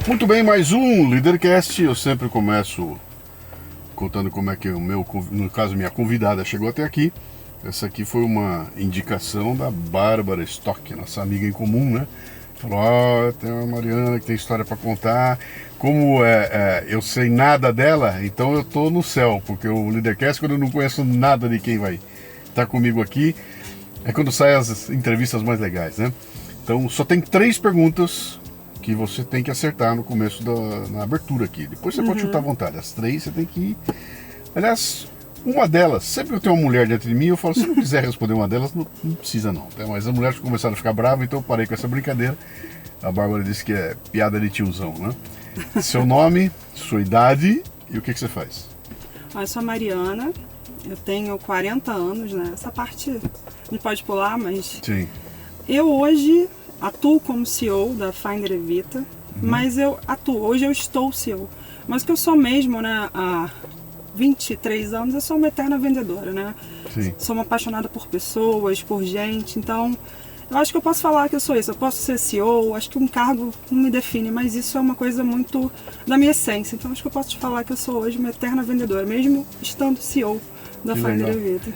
Muito bem, mais um Leadercast. Eu sempre começo contando como é que no caso, minha convidada chegou até aqui. Essa aqui foi uma indicação da Bárbara Stock, nossa amiga em comum, né? Falou, tem uma Mariana que tem história para contar. Como eu sei nada dela, então eu tô no céu, porque o Leadercast, quando eu não conheço nada de quem vai estar comigo aqui, é quando saem as entrevistas mais legais, né? Então só tem 3 perguntas que você tem que acertar no começo na abertura aqui. Depois você pode chutar à vontade. As 3 você tem que ir. Aliás, uma delas, sempre que eu tenho uma mulher dentro de mim, eu falo, se não quiser responder uma delas, não precisa não. Mas as mulheres começaram a ficar bravas, então eu parei com essa brincadeira. A Bárbara disse que é piada de tiozão, né? Seu nome, sua idade e o que você faz? Eu sou a Mariana, eu tenho 40 anos, né? Essa parte não pode pular, mas... Sim. Eu hoje atuo como CEO da Finder Evita, mas hoje eu estou CEO. Mas o que eu sou mesmo, né, há 23 anos, eu sou uma eterna vendedora, né? Sim. Sou uma apaixonada por pessoas, por gente, então eu acho que eu posso falar que eu sou isso. Eu posso ser CEO, acho que um cargo não me define, mas isso é uma coisa muito da minha essência. Então acho que eu posso te falar que eu sou hoje uma eterna vendedora, mesmo estando CEO da Finder Evita.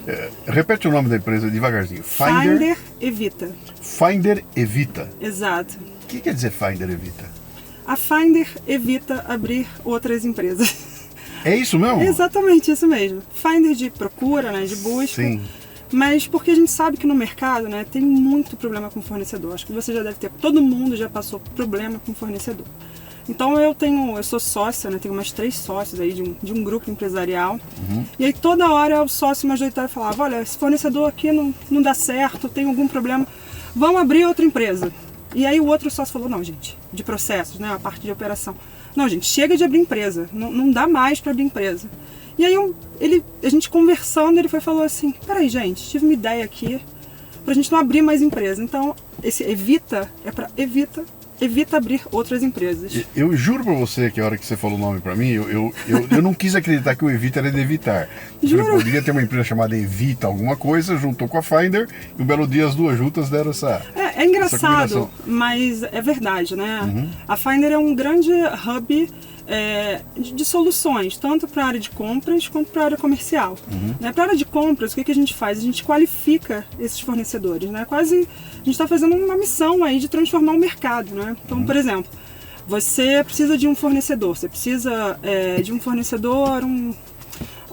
Repete o nome da empresa devagarzinho. Finder Evita. Finder Evita. Exato. O que quer dizer Finder Evita? A Finder evita abrir outras empresas. É isso mesmo? Exatamente isso mesmo. Finder de procura, né, de busca. Sim. Mas porque a gente sabe que no mercado, né, tem muito problema com fornecedor. Acho que você já deve ter, todo mundo já passou problema com fornecedor. Então eu sou sócia, né, tenho umas 3 sócios aí de um grupo empresarial. E aí toda hora o sócio majoritário falava, olha, esse fornecedor aqui não dá certo, tem algum problema, vamos abrir outra empresa. E aí o outro sócio falou, não gente, de processos, né, a parte de operação. Não gente, chega de abrir empresa, não dá mais para abrir empresa. E aí a gente conversando, ele falou assim, peraí gente, tive uma ideia aqui pra gente não abrir mais empresa. Então esse evita é para evita abrir outras empresas. Eu juro pra você que a hora que você falou o nome pra mim, eu não quis acreditar que o Evita era de evitar. Juro? Eu podia ter uma empresa chamada Evita alguma coisa, juntou com a Finder, e um belo dia as duas juntas deram essa... É engraçado, mas é verdade, né? A Finder é um grande hub de soluções, tanto para a área de compras quanto para a área comercial. Para a área de compras, o que a gente faz? A gente qualifica esses fornecedores, né? Quase a gente está fazendo uma missão aí de transformar o mercado, né? Então, por exemplo, você precisa de um fornecedor, você precisa de um fornecedor,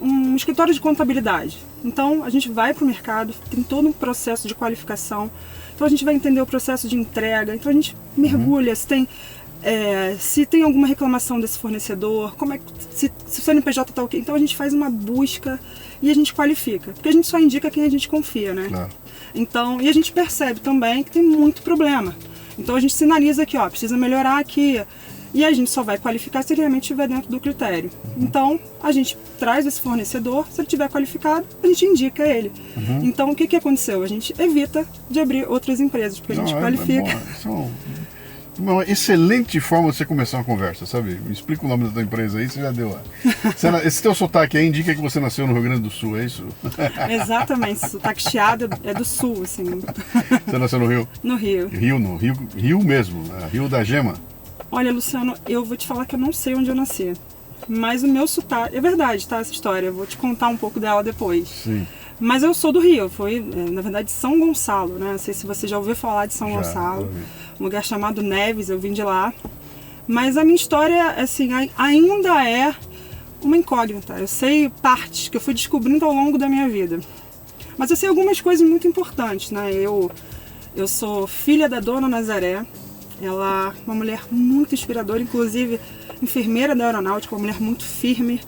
um escritório de contabilidade. Então, a gente vai para o mercado, tem todo um processo de qualificação, então a gente vai entender o processo de entrega, então a gente mergulha, se tem alguma reclamação desse fornecedor, se o CNPJ está ok, então a gente faz uma busca e a gente qualifica, porque a gente só indica quem a gente confia, né? Claro. Então, e a gente percebe também que tem muito problema. Então a gente sinaliza aqui, precisa melhorar aqui. E a gente só vai qualificar se ele realmente estiver dentro do critério. Então, a gente traz esse fornecedor, se ele estiver qualificado, a gente indica ele. Então, o que aconteceu? A gente evita de abrir outras empresas, porque a gente qualifica. Uma excelente forma de você começar uma conversa, sabe? Me explica o nome da tua empresa aí, você já deu. Esse teu sotaque aí indica que você nasceu no Rio Grande do Sul, é isso? Exatamente, esse sotaque chiado é do Sul, assim. Você nasceu no Rio? No Rio. Rio mesmo, né? Rio da Gema. Olha, Luciano, eu vou te falar que eu não sei onde eu nasci. Mas o meu sotaque... É verdade, tá, essa história. Eu vou te contar um pouco dela depois. Sim. Mas eu sou do Rio. Foi, na verdade, São Gonçalo, né? Não sei se você já ouviu falar de São Gonçalo. Um lugar chamado Neves, eu vim de lá. Mas a minha história, assim, ainda é uma incógnita. Eu sei partes que eu fui descobrindo ao longo da minha vida. Mas eu sei algumas coisas muito importantes, né? Eu sou filha da Dona Nazaré. Ela é uma mulher muito inspiradora, inclusive enfermeira da aeronáutica, uma mulher muito firme.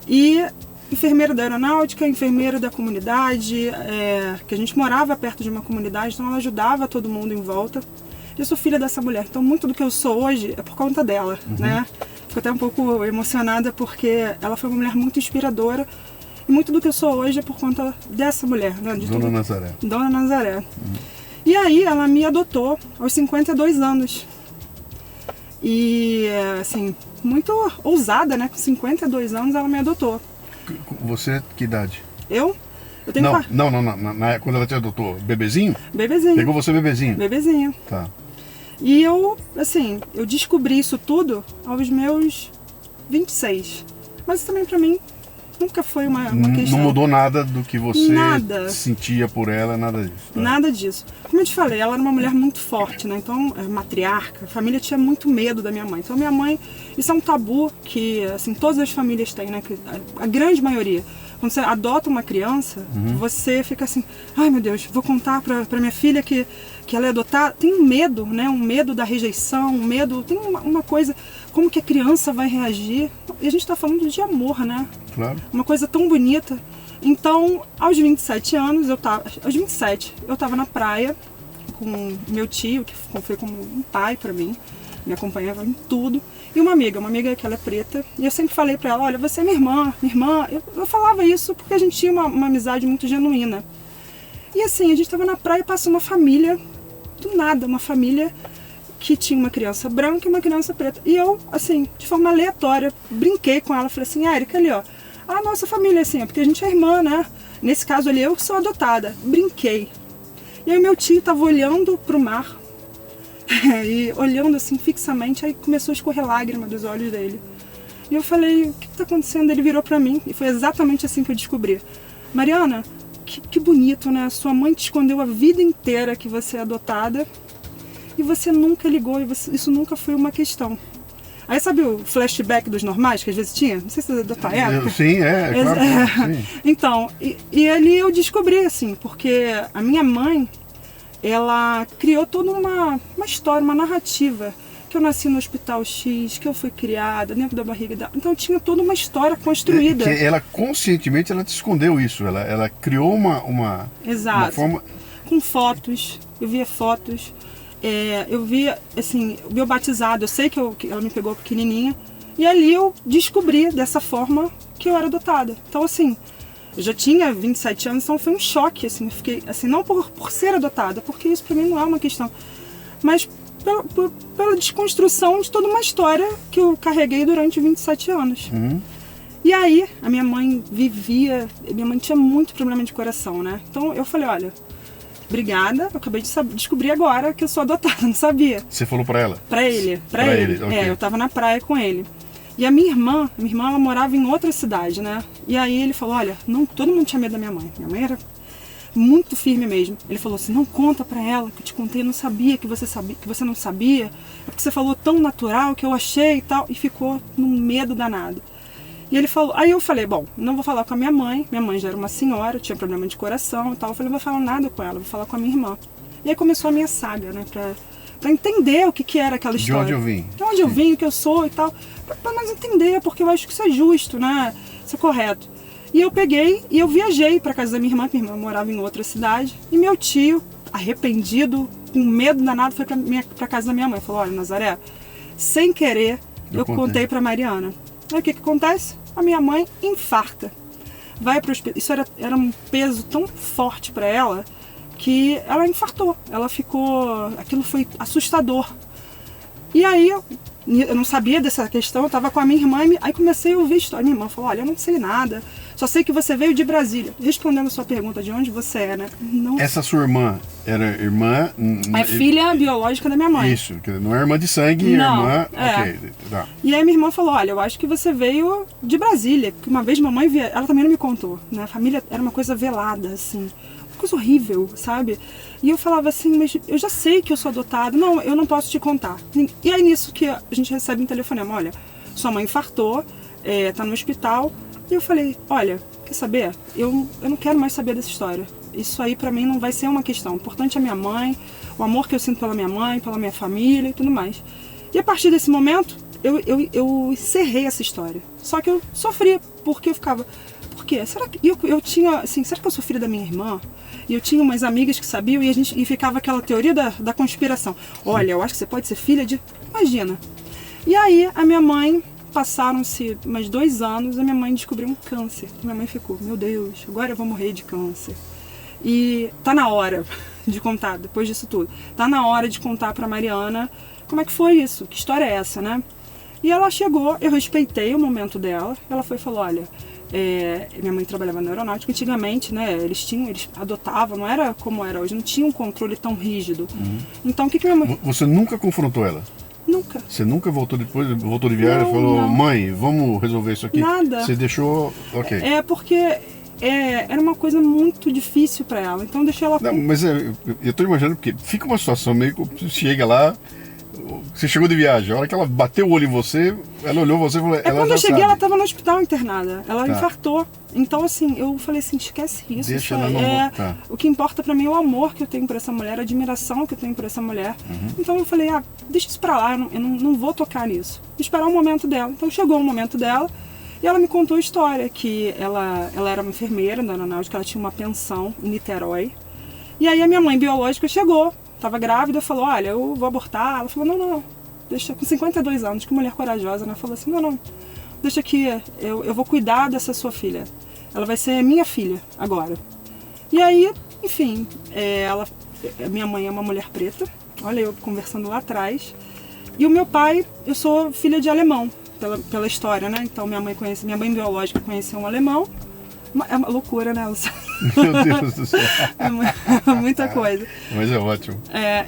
E enfermeira da aeronáutica, enfermeira da comunidade, que a gente morava perto de uma comunidade, então ela ajudava todo mundo em volta. Eu sou filha dessa mulher, então muito do que eu sou hoje é por conta dela, né? Fico até um pouco emocionada porque ela foi uma mulher muito inspiradora e muito do que eu sou hoje é por conta dessa mulher, né? Dona Nazaré. Dona Nazaré. E aí ela me adotou aos 52 anos. E, assim, muito ousada, né? Com 52 anos ela me adotou. Você, que idade? Eu tenho não, quando ela te adotou, bebezinho? Bebezinho. Pegou você bebezinho? Bebezinho. Tá. E eu descobri isso tudo aos meus 26. Mas também pra mim nunca foi uma questão. Não mudou nada do que você sentia por ela, nada disso. Tá? Nada disso. Como eu te falei, ela era uma mulher muito forte, né? Então, matriarca, a família tinha muito medo da minha mãe. Então, minha mãe, isso é um tabu que, assim, todas as famílias têm, né? A grande maioria. Quando você adota uma criança, você fica assim, ai meu Deus, vou contar pra minha filha que ela é adotada. Tem um medo, né? Um medo da rejeição, um medo, tem uma coisa, como que a criança vai reagir. E a gente tá falando de amor, né? Claro. Uma coisa tão bonita. Então, aos 27 anos, eu tava na praia com meu tio, que foi como um pai pra mim, me acompanhava em tudo, e uma amiga que ela é preta, e eu sempre falei pra ela, olha, você é minha irmã. Eu falava isso porque a gente tinha uma amizade muito genuína. E assim, a gente tava na praia e passou uma família, do nada, uma família que tinha uma criança branca e uma criança preta. E eu, assim, de forma aleatória, brinquei com ela, falei assim, Érica, ali ó, a nossa família, assim, é porque a gente é irmã, né? Nesse caso ali, eu sou adotada. Brinquei. E aí meu tio tava olhando pro mar, e olhando assim fixamente, aí começou a escorrer lágrima dos olhos dele. E eu falei, o que tá acontecendo? Ele virou pra mim, e foi exatamente assim que eu descobri. Mariana, que bonito, né? Sua mãe te escondeu a vida inteira que você é adotada, e você nunca ligou, e isso nunca foi uma questão. Aí sabe o flashback dos normais que às vezes tinha? Não sei se é da tua época. Sim, claro. Sim. Então, e ali eu descobri, assim, porque a minha mãe, ela criou toda uma história, uma narrativa. Que eu nasci no Hospital X, que eu fui criada dentro da barriga dela. Então tinha toda uma história construída. Que ela, conscientemente, ela te escondeu isso. Ela criou uma forma... Com fotos, eu via fotos. Eu via, assim, o meu batizado, eu sei que ela me pegou pequenininha, e ali eu descobri dessa forma que eu era adotada. Então, assim, eu já tinha 27 anos, então foi um choque, assim, eu fiquei, assim, não por ser adotada, porque isso pra mim não é uma questão, mas pela desconstrução de toda uma história que eu carreguei durante 27 anos. E aí, a minha mãe tinha muito problema de coração, né? Então eu falei, olha, obrigada, eu acabei de descobrir agora que eu sou adotada, não sabia. Você falou pra ela? Pra ele. Okay. Eu tava na praia com ele. E a minha irmã, ela morava em outra cidade, né? E aí ele falou, olha, todo mundo tinha medo da minha mãe. Minha mãe era muito firme mesmo. Ele falou assim, não conta pra ela que eu te contei, eu não sabia que você não sabia. É porque você falou tão natural que eu achei e tal. E ficou num medo danado. E ele falou, aí eu falei, bom, não vou falar com a minha mãe já era uma senhora, tinha problema de coração e tal. Eu falei, não vou falar nada com ela, vou falar com a minha irmã. E aí começou a minha saga, né, pra entender o que era aquela história. De onde eu vim. De onde eu vim, o que eu sou e tal. Pra nós entender, porque eu acho que isso é justo, né, isso é correto. E eu peguei e eu viajei pra casa da minha irmã morava em outra cidade. E meu tio, arrependido, com medo danado, foi pra casa da minha mãe. Falou, olha, Nazaré, sem querer, eu contei pra Mariana. Aí o que acontece? A minha mãe infarta. Vai pro hospital. Isso era um peso tão forte para ela que ela infartou. Ela ficou... Aquilo foi assustador. E aí eu não sabia dessa questão, eu estava com a minha irmã, aí comecei a ouvir a história. Minha irmã falou, olha, eu não sei nada, só sei que você veio de Brasília. Respondendo a sua pergunta, de onde você é, né? Não... Essa sua irmã era irmã... É filha biológica da minha mãe. Isso, não é irmã de sangue, não, irmã... É. Ok, tá. E aí minha irmã falou, olha, eu acho que você veio de Brasília, porque uma vez mamãe via, ela também não me contou, né? A família era uma coisa velada, assim, uma coisa horrível, sabe? E eu falava assim, mas eu já sei que eu sou adotada, não, eu não posso te contar. E aí nisso que a gente recebe um telefonema, olha, sua mãe infartou, tá no hospital. E eu falei, olha, quer saber? Eu não quero mais saber dessa história. Isso aí pra mim não vai ser uma questão. O importante é a minha mãe, o amor que eu sinto pela minha mãe, pela minha família e tudo mais. E a partir desse momento, eu encerrei essa história. Só que eu sofria, porque eu ficava... Por quê? Será que eu tinha, assim, será que eu sofri da minha irmã? E eu tinha umas amigas que sabiam e ficava aquela teoria da conspiração. Olha, eu acho que você pode ser filha de... Imagina. E aí, a minha mãe, passaram-se mais 2 anos, a minha mãe descobriu um câncer. Minha mãe ficou, meu Deus, agora eu vou morrer de câncer. E tá na hora de contar, depois disso tudo. Tá na hora de contar pra Mariana como é que foi isso, que história é essa, né? E ela chegou, eu respeitei o momento dela. Ela foi e falou, olha, Minha mãe trabalhava na aeronáutica. Antigamente, né, eles adotavam, não era como era hoje, não tinha um controle tão rígido. Então, o que minha mãe... Você nunca confrontou ela? Nunca. Você nunca voltou depois, voltou de viagem e falou, não. Mãe, vamos resolver isso aqui? Nada. Você deixou, ok. Porque era uma coisa muito difícil para ela, então eu deixei ela... Não, mas eu tô imaginando, porque fica uma situação meio que chega lá, você chegou de viagem, a hora que ela bateu o olho em você, ela olhou você e falou, ela quando já eu cheguei, sabe. ela estava no hospital internada, ela infartou. Então, assim, eu falei assim, esquece isso. Deixa isso ela o que importa pra mim é o amor que eu tenho por essa mulher, a admiração que eu tenho por essa mulher. Então eu falei, deixa isso pra lá, eu não vou tocar nisso. Vou esperar o momento dela. Então chegou o momento dela e ela me contou a história, que ela era uma enfermeira da aeronáutica, ela tinha uma pensão em Niterói. E aí a minha mãe biológica chegou, estava grávida, falou, olha, eu vou abortar. Ela falou, não, deixa, com 52 anos, que mulher corajosa, né? Falou assim, não, deixa que eu vou cuidar dessa sua filha. Ela vai ser minha filha agora. E aí, enfim, minha mãe é uma mulher preta, olha eu conversando lá atrás. E o meu pai, eu sou filha de alemão, pela história, né? Então minha mãe biológica conheceu um alemão. É uma loucura, né, Luciano? Meu Deus do céu. É muita coisa. Mas é ótimo.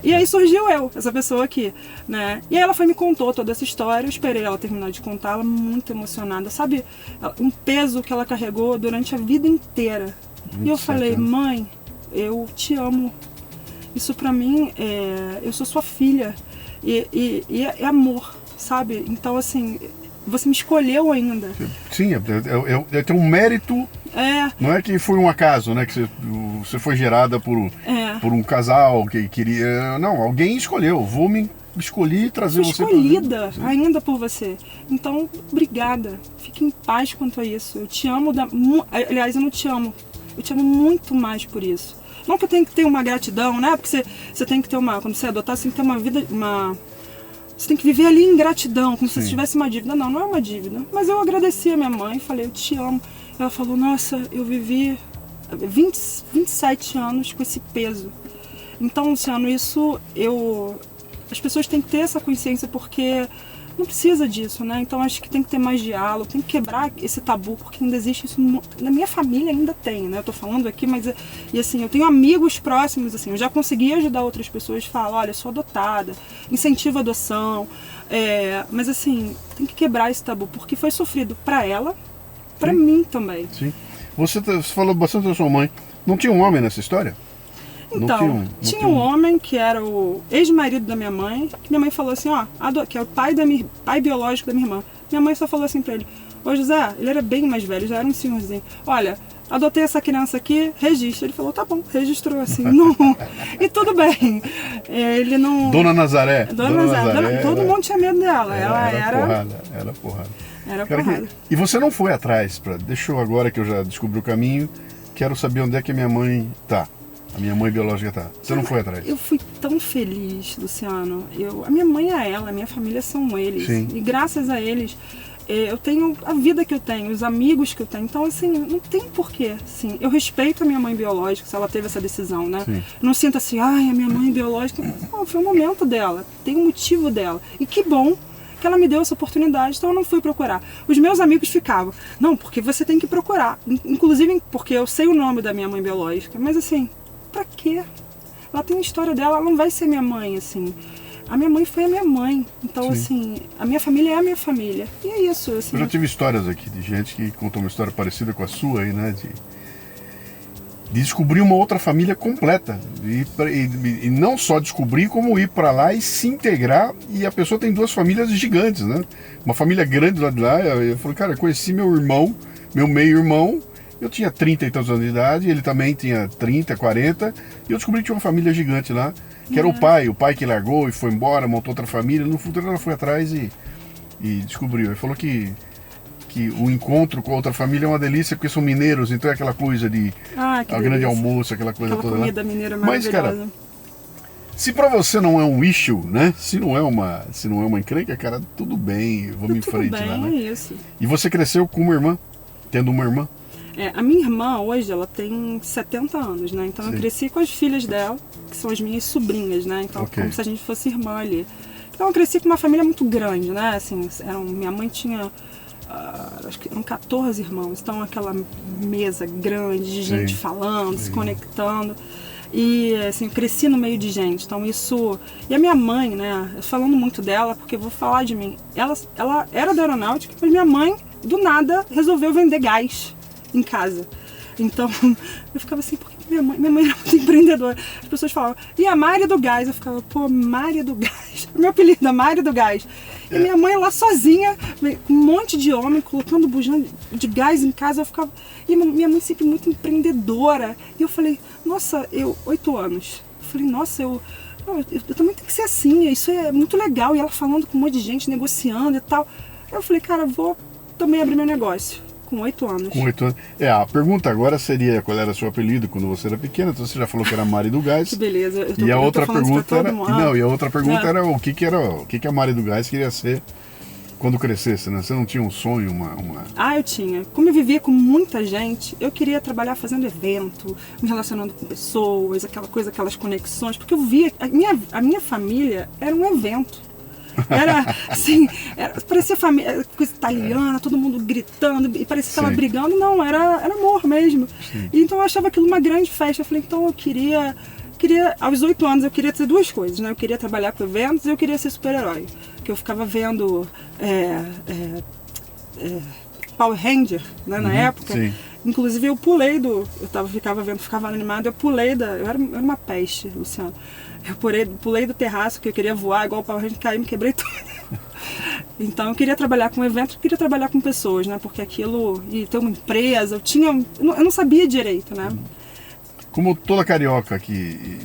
E aí surgiu essa pessoa aqui, né? E aí ela me contou toda essa história, eu esperei ela terminar de contar, ela muito emocionada, sabe? Um peso que ela carregou durante a vida inteira. E eu falei, mãe, eu te amo. Isso pra mim, eu sou sua filha. E é amor, sabe? Então, assim, você me escolheu ainda. Sim, tem um mérito. Não é que foi um acaso, né? Que você foi gerada por um casal que queria. Não, alguém escolheu. Escolhi trazer você para escolhida ainda por você. Então, obrigada. Fique em paz quanto a isso. Eu te amo. Aliás, eu não te amo. Eu te amo muito mais por isso. Não que eu tenha que ter uma gratidão, né? Porque você tem que ter quando você adotar, você tem que ter uma vida. Você tem que viver ali em gratidão, como se você tivesse uma dívida. Não é uma dívida. Mas eu agradeci a minha mãe, falei, eu te amo. Ela falou, nossa, eu vivi 27 anos com esse peso. Então, Luciano, as pessoas têm que ter essa consciência, porque não precisa disso, né? Então acho que tem que ter mais diálogo, tem que quebrar esse tabu, porque ainda existe isso. Na minha família ainda tem, né? Eu tô falando aqui, mas assim, eu tenho amigos próximos, assim, eu já consegui ajudar outras pessoas, falar, olha, eu sou adotada, incentivo a adoção, mas assim, tem que quebrar esse tabu, porque foi sofrido pra ela, pra mim também. Sim. Você falou bastante da sua mãe. Não tinha um homem nessa história? Então, tinha um homem que era o ex-marido da minha mãe, que minha mãe falou assim, que é o pai biológico da minha irmã. Minha mãe só falou assim pra ele, ô José, ele era bem mais velho, já era um senhorzinho, olha, adotei essa criança aqui, registra. Ele falou, tá bom, registrou assim, não. E tudo bem. Ele não... Dona Nazaré. Dona Nazaré. Todo mundo tinha medo dela. Ela era porrada. Era porrada. E você não foi atrás, deixa eu agora que eu já descobri o caminho, quero saber onde é que a minha mãe tá. A minha mãe biológica tá. Você não foi atrás? Eu fui tão feliz, Luciano. A minha mãe é ela, a minha família são eles. Sim. E graças a eles, eu tenho a vida que eu tenho, os amigos que eu tenho. Então, assim, não tem porquê. Assim, eu respeito a minha mãe biológica, se ela teve essa decisão, né? Sim. Não sinto assim, a minha mãe biológica. Não, foi o momento dela, tem um motivo dela. E que bom que ela me deu essa oportunidade, então eu não fui procurar. Os meus amigos ficavam, não, porque você tem que procurar. Inclusive porque eu sei o nome da minha mãe biológica, mas assim, pra quê? Ela tem a história dela, ela não vai ser minha mãe, assim. A minha mãe foi a minha mãe. Então, Sim. assim, a minha família é a minha família. E é isso, assim. Eu já tive histórias aqui de gente que contou uma história parecida com a sua aí, né? De descobrir uma outra família completa. E não só descobrir, como ir pra lá e se integrar. E a pessoa tem duas famílias gigantes, né? Uma família grande lá de lá. Eu falei, cara, eu conheci meu irmão, meu meio-irmão. Eu tinha 30 e tantos anos de idade, ele também tinha 30, 40. E eu descobri que tinha uma família gigante lá, que era o pai que largou e foi embora, montou outra família. No futuro ela foi atrás e descobriu. Ele falou que o encontro com a outra família é uma delícia, porque são mineiros, então é aquela coisa de a grande almoço, aquela coisa toda lá. Comida mineira Mas, maravilhosa. cara, se pra você não é um issue, né? Se não é uma encrenca, cara, tudo bem, vamos em frente bem, lá, né? É isso. E você cresceu com uma irmã, tendo uma irmã? A minha irmã, hoje, ela tem 70 anos, né? Então Sim. eu cresci com as filhas dela, que são as minhas sobrinhas, né? Então, como se a gente fosse irmã ali. Então eu cresci com uma família muito grande, né? Assim, minha mãe tinha acho que eram 14 irmãos, então aquela mesa grande de gente falando, se conectando. E assim, eu cresci no meio de gente, então isso... E a minha mãe, né, falando muito dela, porque eu vou falar de mim, ela era da aeronáutica, mas minha mãe, do nada, resolveu vender gás em casa. Então, eu ficava assim, por que minha mãe era muito empreendedora? As pessoas falavam, e a Mari do Gás? Eu ficava, pô, Mari do Gás. Meu apelido é Mari do Gás. E minha mãe lá sozinha, com um monte de homem, colocando bujão de gás em casa, eu ficava... E minha mãe sempre muito empreendedora. E eu falei, nossa, 8 anos. Eu falei, nossa, eu também tenho que ser assim, isso é muito legal. E ela falando com um monte de gente, negociando e tal. Aí eu falei, cara, vou também abrir meu negócio. Com 8 anos. Com 8 anos. A pergunta agora seria qual era o seu apelido quando você era pequena. Então você já falou que era Mari do Gás. Que beleza. E a outra pergunta era... Não, e a outra pergunta era o que a Mari do Gás queria ser quando crescesse, né? Você não tinha um sonho, uma... Ah, eu tinha. Como eu vivia com muita gente, eu queria trabalhar fazendo evento, me relacionando com pessoas, aquela coisa, aquelas conexões, porque eu via... A minha família era um evento. Era assim, parecia família, coisa italiana, todo mundo gritando, e parecia que estava brigando. Não, era amor mesmo. E então eu achava aquilo uma grande festa. Eu falei, então eu queria, aos 8 anos eu queria ter 2 coisas, né? Eu queria trabalhar com eventos e eu queria ser super-herói. Que eu ficava vendo Power Ranger, né, na época. Sim. Inclusive eu pulei ficava animada, eu era uma peste, Luciano. Eu pulei do terraço, que eu queria voar igual o Power Ranger, caí e me quebrei tudo. Então eu queria trabalhar com evento, eu queria trabalhar com pessoas, né? Porque aquilo, e ter uma empresa, eu não sabia direito, né? Como toda carioca que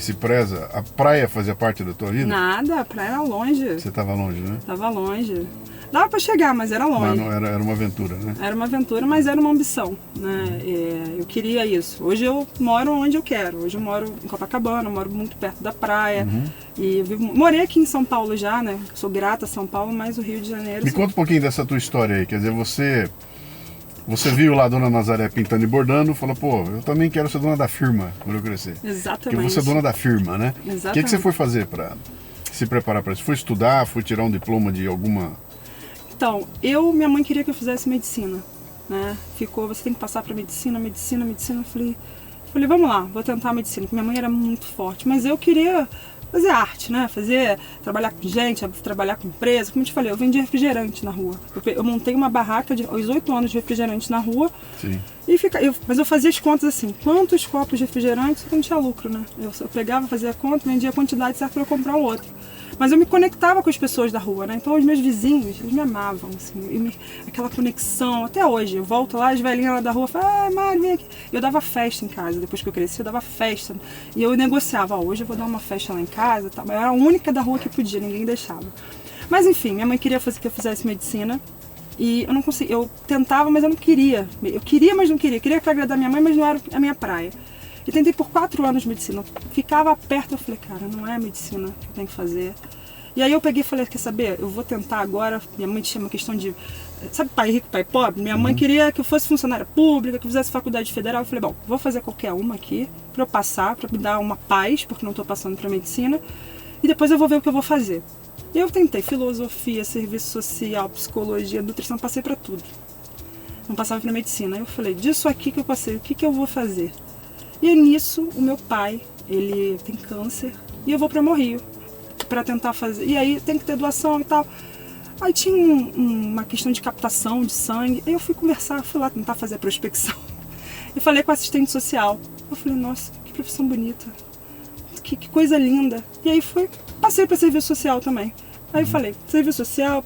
se preza, a praia fazia parte da tua vida? Nada, a praia era longe. Você estava longe, né? Tava longe. Dava para chegar, mas era longe. Mas não, era uma aventura, né? Era uma aventura, mas era uma ambição, né? Eu queria isso. Hoje eu moro onde eu quero. Hoje eu moro em Copacabana, eu moro muito perto da praia. E morei aqui em São Paulo já, né? Sou grata a São Paulo, mas o Rio de Janeiro... Me conta um pouquinho dessa tua história aí. Quer dizer, você viu lá a Dona Nazaré pintando e bordando, falou, pô, eu também quero ser dona da firma quando eu crescer. Exatamente. Porque você é dona da firma, né? Exatamente. O que você foi fazer para se preparar para isso? Foi estudar, foi tirar um diploma de alguma... Então, minha mãe queria que eu fizesse medicina, né? Você tem que passar para medicina. Eu falei, vamos lá, vou tentar medicina, porque minha mãe era muito forte, mas eu queria fazer arte, né? Trabalhar com gente, trabalhar com empresa. Como eu te falei, eu vendia refrigerante na rua. Eu montei uma barraca aos 8 anos de refrigerante na rua. Sim. Mas eu fazia as contas assim, quantos copos de refrigerante não tinha lucro, né? Eu pegava, fazia a conta, vendia a quantidade certa para eu comprar um outro. Mas eu me conectava com as pessoas da rua, né? Então os meus vizinhos, eles me amavam, assim, aquela conexão, até hoje. Eu volto lá, as velhinhas lá da rua falam, Mari, vem aqui. Eu dava festa em casa, depois que eu cresci, eu dava festa. E eu negociava, hoje eu vou dar uma festa lá em casa, tá? Mas eu era a única da rua que podia, ninguém deixava. Mas enfim, minha mãe queria que eu fizesse medicina. E eu não conseguia, eu tentava, mas eu não queria. Eu queria, mas não queria. Eu queria agradar minha mãe, mas não era a minha praia. E tentei por 4 anos medicina. Ficava perto, eu falei, cara, não é a medicina que eu tenho que fazer. E aí eu peguei e falei, quer saber, eu vou tentar agora. Minha mãe tinha uma questão de, sabe, pai rico, pai pobre? Minha mãe queria que eu fosse funcionária pública, que eu fizesse faculdade federal. Eu falei, bom, vou fazer qualquer uma aqui, pra eu passar, pra me dar uma paz, porque não tô passando pra medicina. E depois eu vou ver o que eu vou fazer. E eu tentei filosofia, serviço social, psicologia, nutrição, passei pra tudo. Não passava pra medicina. Aí eu falei, disso aqui que eu passei, o que eu vou fazer? E aí, nisso, o meu pai, ele tem câncer, e eu vou para Rio para tentar fazer. E aí tem que ter doação e tal. Aí tinha uma questão de captação de sangue. Aí eu fui lá tentar fazer a prospecção. E falei com a assistente social. Eu falei, nossa, que profissão bonita. Que coisa linda. E aí passei para serviço social também. Aí eu falei, serviço social.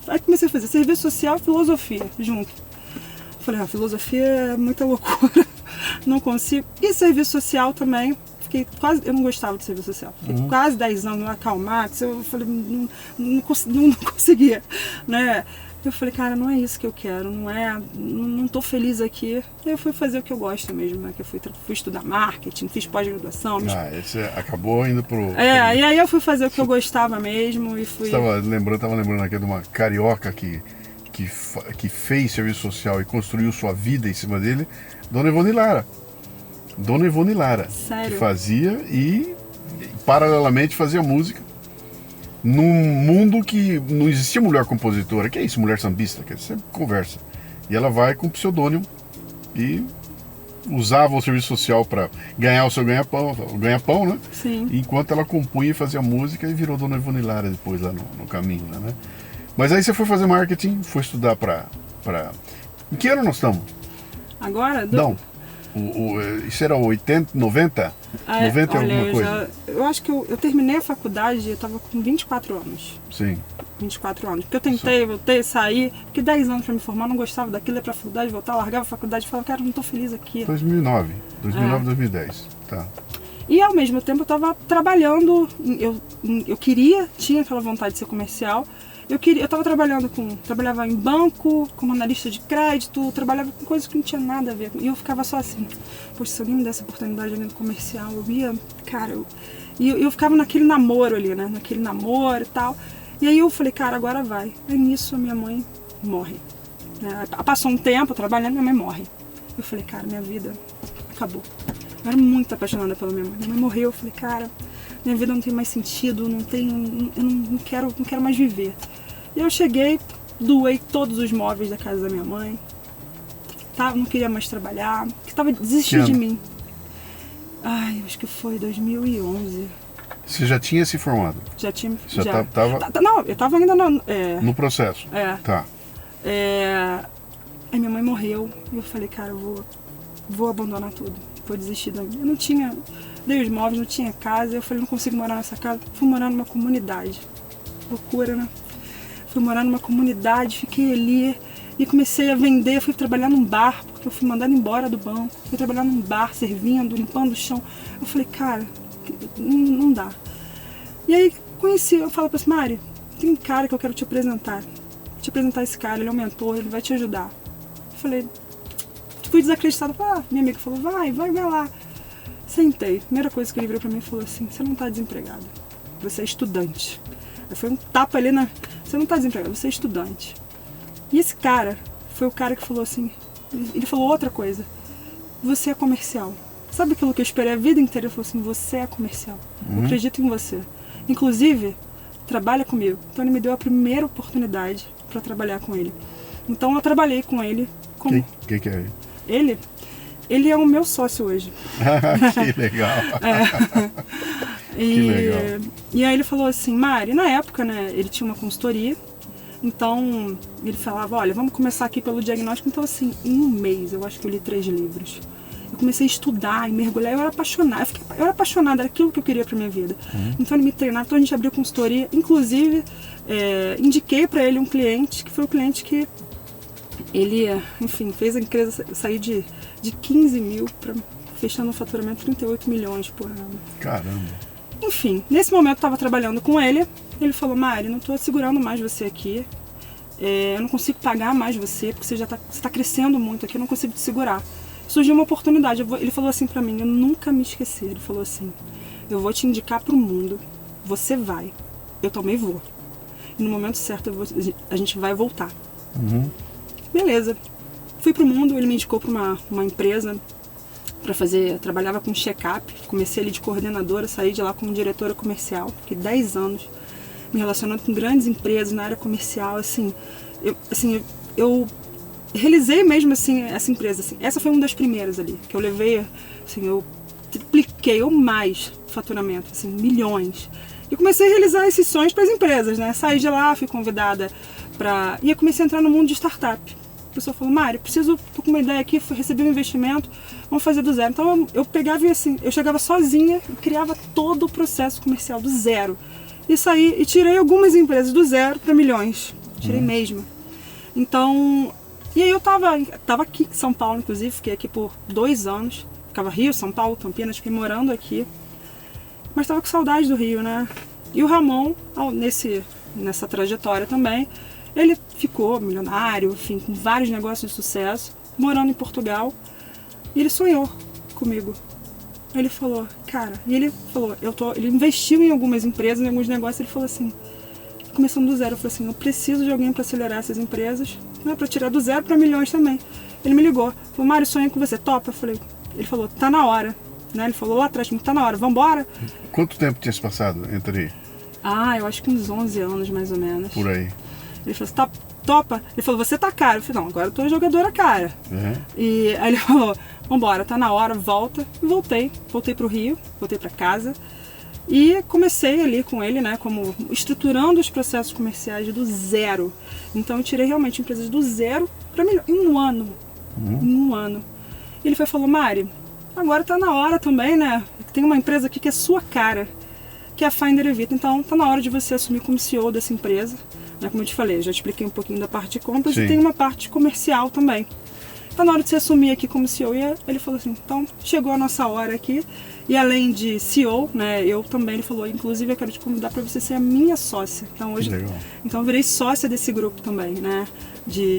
Aí comecei a fazer serviço social e filosofia junto. Eu falei, filosofia é muita loucura. Não consigo. E serviço social também. Eu não gostava de serviço social. Fiquei quase 10 anos na Calmax. Eu falei, não conseguia, né? Eu falei, cara, não é isso que eu quero, não tô feliz aqui. Aí eu fui fazer o que eu gosto mesmo, né? Que eu fui estudar marketing, fiz pós-graduação. Esse acabou indo pro... E aí eu fui fazer o que eu gostava mesmo e fui... Tava lembrando aqui de uma carioca que fez serviço social e construiu sua vida em cima dele, Dona Ivone Lara. Sério? Que fazia e paralelamente fazia música. num mundo que não existia mulher compositora. Que é isso, mulher sambista? Que você conversa. E ela vai com pseudônimo e usava o serviço social para ganhar o seu ganha-pão, né? Sim. Enquanto ela compunha e fazia música e virou Dona Ivone Lara depois lá no caminho, né? Mas aí você foi fazer marketing, foi estudar para... Em que ano nós estamos? Agora? Não. Isso era 80, 90? 90 olha, alguma coisa? Eu acho que eu terminei a faculdade, eu estava com 24 anos. Sim. 24 anos. Porque eu tentei, voltei, saí. Fiquei 10 anos para me formar, não gostava daquilo, ia pra faculdade, voltar, largava a faculdade e falava, cara, não tô feliz aqui. 2009, 2010. Tá. E ao mesmo tempo eu estava trabalhando, eu queria, tinha aquela vontade de ser comercial. Eu estava trabalhava em banco, como analista de crédito, trabalhava com coisas que não tinha nada a ver. E eu ficava só assim, poxa, se alguém me desse oportunidade ali no comercial, eu ia, cara, eu ficava naquele namoro ali, né? Naquele namoro e tal. E aí eu falei, cara, agora vai. Aí nisso a minha mãe morre. Passou um tempo trabalhando, minha mãe morre. Eu falei, cara, minha vida acabou. Eu era muito apaixonada pela minha mãe. Minha mãe morreu, eu falei, cara, minha vida não tem mais sentido, eu não quero mais viver. E eu cheguei, doei todos os móveis da casa da minha mãe, não queria mais trabalhar, desistindo de mim. Ai, acho que foi 2011. Você já tinha se formado? Já tinha. Já tava... Não, eu estava ainda no processo. Tá. Aí minha mãe morreu e eu falei, cara, eu vou abandonar tudo, vou desistir da vida. Eu não tinha, dei os móveis, não tinha casa, eu falei, não consigo morar nessa casa. Fui morar numa comunidade. Loucura, né? Fui morar numa comunidade, fiquei ali e comecei a vender, fui trabalhar num bar, porque eu fui mandada embora do banco. Fui trabalhar num bar, servindo, limpando o chão. Eu falei, cara, não dá. E aí eu falo pra essa Mari, tem um cara que eu quero te apresentar esse cara, ele é um mentor, ele vai te ajudar. Eu falei, fui desacreditada, minha amiga falou, vai lá. Sentei, primeira coisa que ele virou pra mim e falou assim, você não tá desempregada, você é estudante. Aí foi um tapa ali você não tá desempregado, você é estudante. E esse cara foi o cara que falou assim, ele falou outra coisa, você é comercial. Sabe aquilo que eu esperei a vida inteira? Ele falou assim, você é comercial, eu acredito em você. Inclusive, trabalha comigo. Então ele me deu a primeira oportunidade para trabalhar com ele. Então eu trabalhei com ele. Quem que é ele? Ele é o meu sócio hoje. Que legal. Que legal. E aí ele falou assim, Mari, na época, né, ele tinha uma consultoria, então ele falava, olha, vamos começar aqui pelo diagnóstico. Então assim, em um mês, eu acho que eu li 3 livros. Eu comecei a estudar e mergulhar, eu era apaixonada, era aquilo que eu queria para minha vida. Então ele me treinava, então a gente abriu consultoria, inclusive indiquei para ele um cliente, que foi o cliente que ele, enfim, fez a empresa sair de 15 mil para fechando um faturamento de 38 milhões por ano. Caramba! Enfim, nesse momento eu estava trabalhando com ele, ele falou, Mari, não estou segurando mais você aqui, eu não consigo pagar mais você, porque você já está crescendo muito aqui, eu não consigo te segurar. Surgiu uma oportunidade, ele falou assim pra mim, eu nunca me esqueci, ele falou assim, eu vou te indicar pro mundo, você vai, eu também vou. E no momento certo a gente vai voltar. Beleza. Fui pro mundo, ele me indicou pra uma empresa para trabalhava com check-up, comecei ali de coordenadora, saí de lá como diretora comercial, fiquei 10 anos me relacionando com grandes empresas na área comercial, eu realizei mesmo assim essa empresa, assim. Essa foi uma das primeiras ali que eu levei, assim, eu tripliquei ou mais faturamento, assim, milhões. E comecei a realizar esses sonhos para as empresas, né? Saí de lá, fui convidada e eu comecei a entrar no mundo de startup. A pessoa falou, Mari, tô com uma ideia aqui, recebi um investimento, vamos fazer do zero. Então eu pegava e assim, eu chegava sozinha e criava todo o processo comercial do zero. E saí e tirei algumas empresas do zero para milhões. Tirei mesmo. Então, e aí eu tava aqui em São Paulo, inclusive, fiquei aqui por 2 anos. Ficava Rio, São Paulo, Campinas, fiquei morando aqui. Mas tava com saudade do Rio, né? E o Ramon, nessa trajetória também, ele ficou milionário, enfim, com vários negócios de sucesso, morando em Portugal. E ele sonhou comigo. Ele falou, cara, ele investiu em algumas empresas, em alguns negócios, ele falou assim, começando do zero, eu falei assim, eu preciso de alguém para acelerar essas empresas, né, para tirar do zero para milhões também. Ele me ligou, falou, Mário, sonhei com você, topa? Ele falou, tá na hora, né? Ele falou lá atrás, tá na hora, vambora? Quanto tempo tinha se passado entre Eu acho que uns 11 anos, mais ou menos. Por aí. Ele falou assim, topa? Ele falou, você tá cara. Eu falei, não, agora eu tô jogadora cara. E aí ele falou, vambora, tá na hora, volta. E voltei pro Rio, voltei pra casa. E comecei ali com ele, né, como estruturando os processos comerciais do zero. Então eu tirei realmente empresas do zero para melhor, em um ano. Em um ano. E ele falou, Mari, agora tá na hora também, né? Tem uma empresa aqui que é sua cara, que é a Finder Evita. Então tá na hora de você assumir como CEO dessa empresa. Né, como eu te falei, eu já expliquei um pouquinho da parte de compras. Sim. E tem uma parte comercial também. Tá na hora de você assumir aqui como CEO. E ele falou assim, então chegou a nossa hora aqui. E além de CEO, né, eu também, ele falou, inclusive eu quero te convidar para você ser a minha sócia. Então hoje, então eu virei sócia desse grupo também, né?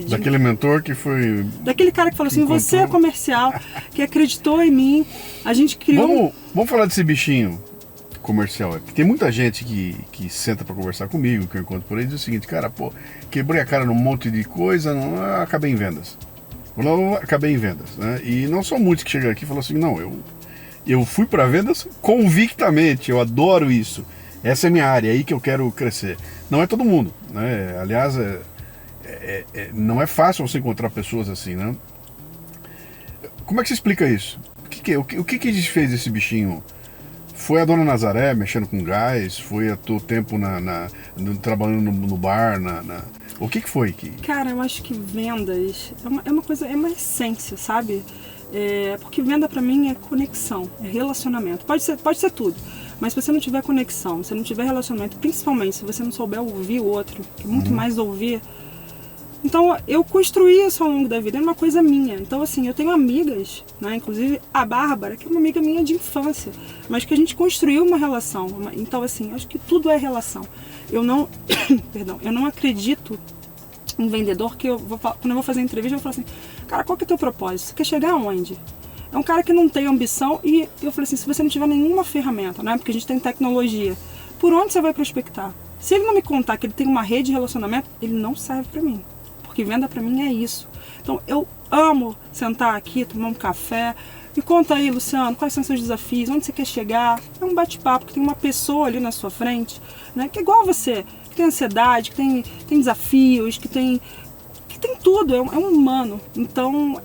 Daquele mentor que foi... Daquele cara que falou assim, você é comercial, que acreditou em mim, a gente criou... Vamos falar desse bichinho comercial. Tem muita gente que senta para conversar comigo, que eu encontro por aí, e diz o seguinte, cara, pô, quebrei a cara num monte de coisa, acabei em vendas. Acabei em vendas, né? E não são muitos que chegam aqui e falam assim, não, eu fui para vendas convictamente, eu adoro isso. Essa é minha área, é aí que eu quero crescer. Não é todo mundo, né? Aliás, não é fácil você encontrar pessoas assim, né? Como é que você explica isso? O que fez esse bichinho? Foi a dona Nazaré mexendo com gás? Foi a teu tempo trabalhando no bar? O que foi? Cara, eu acho que vendas é uma coisa, é uma essência, sabe? Porque venda pra mim é conexão, é relacionamento. Pode ser tudo, mas se você não tiver conexão, se não tiver relacionamento, principalmente se você não souber ouvir o outro, que é muito mais ouvir. Então eu construí isso ao longo da vida, é uma coisa minha. Então assim, eu tenho amigas, né, inclusive a Bárbara, que é uma amiga minha de infância, mas que a gente construiu uma relação. Então assim, acho que tudo é relação. Eu não acredito em vendedor que quando eu vou fazer entrevista, eu vou falar assim, cara, qual que é o teu propósito? Você quer chegar aonde? É um cara que não tem ambição e eu falei assim, se você não tiver nenhuma ferramenta, né? Porque a gente tem tecnologia, por onde você vai prospectar? Se ele não me contar que ele tem uma rede de relacionamento, ele não serve pra mim. Porque venda pra mim é isso. Então eu amo sentar aqui, tomar um café. Me conta aí, Luciano, quais são os seus desafios? Onde você quer chegar? É um bate-papo, que tem uma pessoa ali na sua frente, né? Que é igual a você, que tem ansiedade, que tem desafios, que tem tudo, é um humano. Então,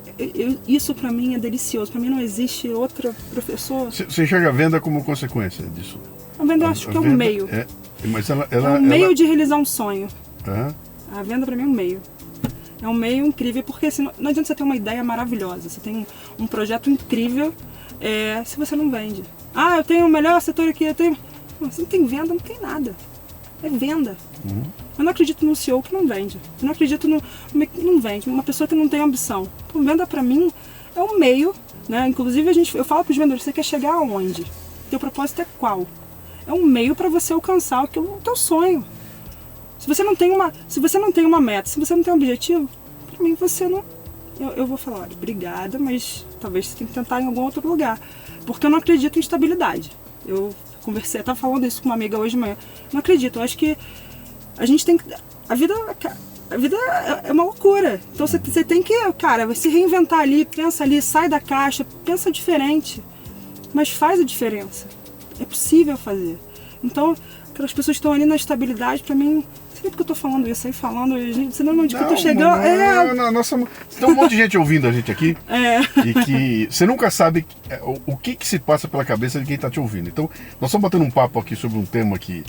isso pra mim é delicioso. Pra mim não existe outra professora. Você enxerga a venda como consequência disso? A venda eu acho que é um meio. Mas é um meio de realizar um sonho. A venda pra mim é um meio. É um meio incrível, porque assim, não adianta você ter uma ideia maravilhosa, você tem um projeto incrível, se você não vende. Eu tenho o melhor setor aqui, você não tem venda, não tem nada. É venda. Eu não acredito no CEO que não vende. Eu não acredito no que não vende. Uma pessoa que não tem ambição. Então, venda pra mim é um meio, né? Inclusive eu falo pros vendedores, você quer chegar aonde? Teu propósito é qual? É um meio para você alcançar o teu sonho. Se você não tem uma meta, se você não tem um objetivo, pra mim você não... Eu vou falar, olha, obrigada, mas talvez você tenha que tentar em algum outro lugar. Porque eu não acredito em estabilidade. Eu estava falando isso com uma amiga hoje de manhã. Não acredito, eu acho que a gente tem que... A vida é uma loucura. Então você tem que, cara, se reinventar ali, pensa ali, sai da caixa, pensa diferente. Mas faz a diferença. É possível fazer. Então, aquelas pessoas que estão ali na estabilidade, pra mim... Não sei porque eu tô falando isso aí, gente, você não onde que eu tô chegando. Nossa, tem um monte de gente ouvindo a gente aqui e que você nunca sabe o que se passa pela cabeça de quem tá te ouvindo. Então, nós estamos batendo um papo aqui sobre um tema aqui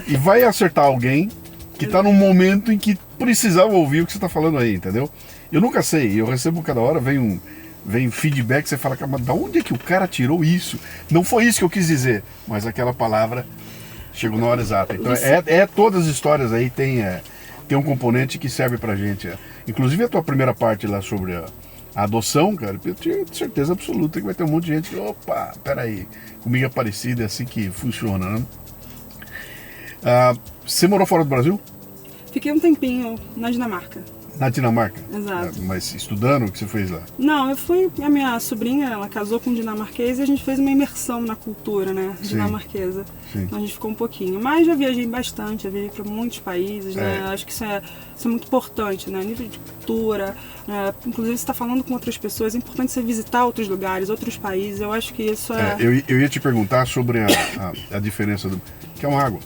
e vai acertar alguém que tá num momento em que precisava ouvir o que você tá falando aí, entendeu? Eu nunca sei, eu recebo cada hora, vem feedback, você fala, mas da onde é que o cara tirou isso? Não foi isso que eu quis dizer, mas aquela palavra chegou na hora exata. Então todas as histórias aí tem um componente que serve pra gente. Inclusive a tua primeira parte lá sobre a adoção, cara, eu tenho certeza absoluta que vai ter um monte de gente que, opa, peraí, comigo é parecido, é assim que funciona, né? Você morou fora do Brasil? Fiquei um tempinho na Dinamarca. Na Dinamarca? Exato. Mas estudando, o que você fez lá? Não, a minha sobrinha, ela casou com um dinamarquês e a gente fez uma imersão na cultura, né, dinamarquesa. Sim. Então a gente ficou um pouquinho. Mas já viajei bastante, já viajei para muitos países, né, acho que isso é muito importante, né, nível de cultura, inclusive você está falando com outras pessoas, é importante você visitar outros lugares, outros países, eu acho que isso eu ia te perguntar sobre a diferença que é uma água.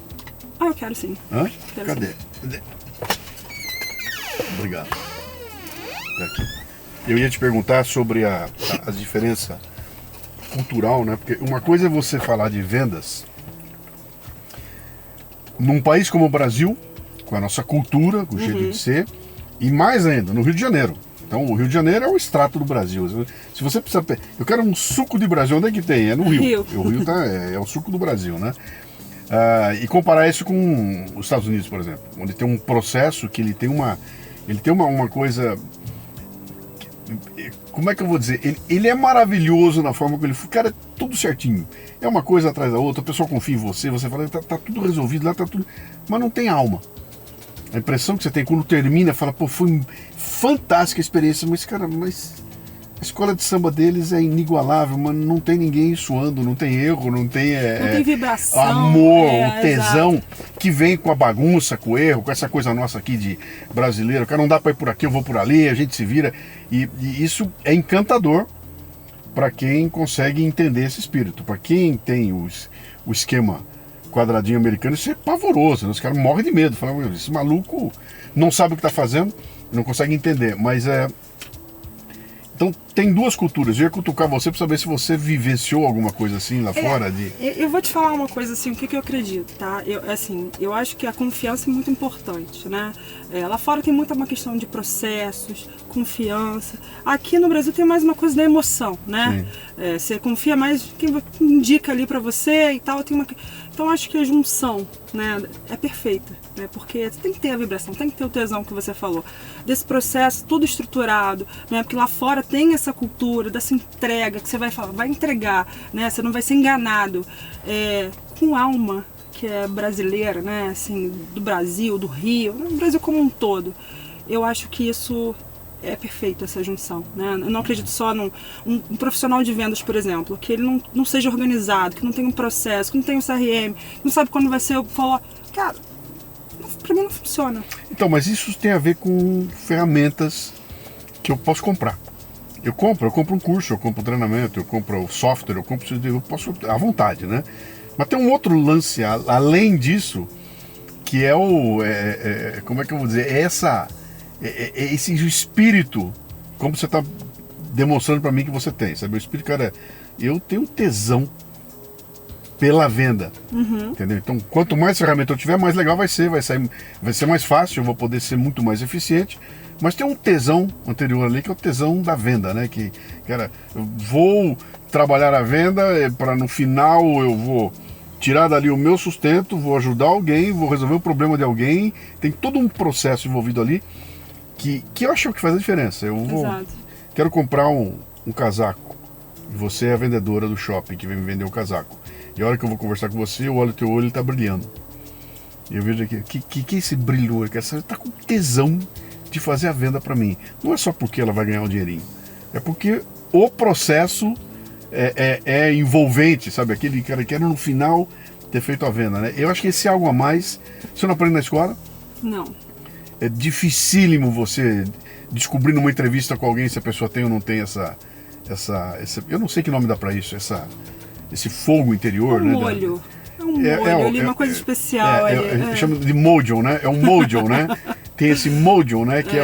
Ah, eu quero sim. Hã? Quero Cadê? sim. Cadê? Obrigado. Aqui. Eu ia te perguntar sobre a diferença cultural, né? Porque uma coisa é você falar de vendas num país como o Brasil, com a nossa cultura, com o jeito de ser, e mais ainda, no Rio de Janeiro. Então, o Rio de Janeiro é o extrato do Brasil. Se você precisa... Eu quero um suco de Brasil. Onde é que tem? É no Rio. O Rio é o suco do Brasil, né? E comparar isso com os Estados Unidos, por exemplo, onde tem um processo que ele tem uma coisa... Como é que eu vou dizer? Ele é maravilhoso na forma que ele... Cara, é tudo certinho. É uma coisa atrás da outra, a pessoa confia em você, você fala, tá tudo resolvido lá, tá tudo... Mas não tem alma. A impressão que você tem quando termina, fala, pô, foi fantástica a experiência, mas, cara, a escola de samba deles é inigualável, mas não tem ninguém suando, não tem erro, não tem vibração, amor, o tesão exato. Que vem com a bagunça, com o erro, com essa coisa nossa aqui de brasileiro, cara, não dá pra ir por aqui, eu vou por ali, a gente se vira, e isso é encantador para quem consegue entender esse espírito, para quem tem o esquema quadradinho americano, isso é pavoroso, né? Os caras morrem de medo, falam, esse maluco não sabe o que está fazendo, não consegue entender, mas então tem duas culturas. Eu ia cutucar você para saber se você vivenciou alguma coisa assim lá fora. Eu vou te falar uma coisa assim, o que eu acredito, tá? Eu acho que a confiança é muito importante, né? Lá fora tem muita uma questão de processos, confiança. Aqui no Brasil tem mais uma coisa da emoção, né? Você confia mais quem indica ali para você e tal. Então acho que a junção, né, é perfeita, né? Porque tem que ter a vibração, tem que ter o tesão que você falou, desse processo tudo estruturado, né? Porque lá fora tem essa cultura dessa entrega que você vai falar, vai entregar, né? Você não vai ser enganado, com alma que é brasileira, né? Assim, do Brasil, do Rio, do Brasil como um todo. Eu acho que isso é perfeito, essa junção, né? Eu não acredito só num profissional de vendas, por exemplo, que ele não seja organizado, que não tenha um processo, que não tenha um CRM, que não sabe quando vai ser o follow. Cara, pra mim não funciona. Então, mas isso tem a ver com ferramentas que eu posso comprar. Eu compro um curso, eu compro um treinamento, eu compro software, eu posso à vontade, né? Mas tem um outro lance além disso, que é como é que eu vou dizer? Esse espírito, como você está demonstrando para mim que você tem, sabe? O espírito, cara, eu tenho tesão pela venda, entendeu? Então, quanto mais ferramenta eu tiver, mais legal vai ser mais fácil, eu vou poder ser muito mais eficiente, mas tem um tesão anterior ali, que é o tesão da venda, né? Que, cara, eu vou trabalhar a venda para no final eu vou tirar dali o meu sustento, vou ajudar alguém, vou resolver o problema de alguém, tem todo um processo envolvido ali, que eu acho que faz a diferença. Quero comprar um casaco, e você é a vendedora do shopping que vem me vender o casaco. E a hora que eu vou conversar com você, eu olho o teu olho, ele está brilhando. E eu vejo aqui, que esse brilho, que essa está com tesão de fazer a venda para mim. Não é só porque ela vai ganhar um dinheirinho, é porque o processo é envolvente, sabe? Aquele cara que quer no final ter feito a venda, né? Eu acho que esse algo a mais, você não aprende na escola? Não. É dificílimo você descobrir numa entrevista com alguém se a pessoa tem ou não tem essa eu não sei que nome dá pra isso, esse fogo interior, né? Molho. É um molho ali, uma coisa especial. Chama de mojo, né? É um mojo, né? Tem esse mojo, né? Que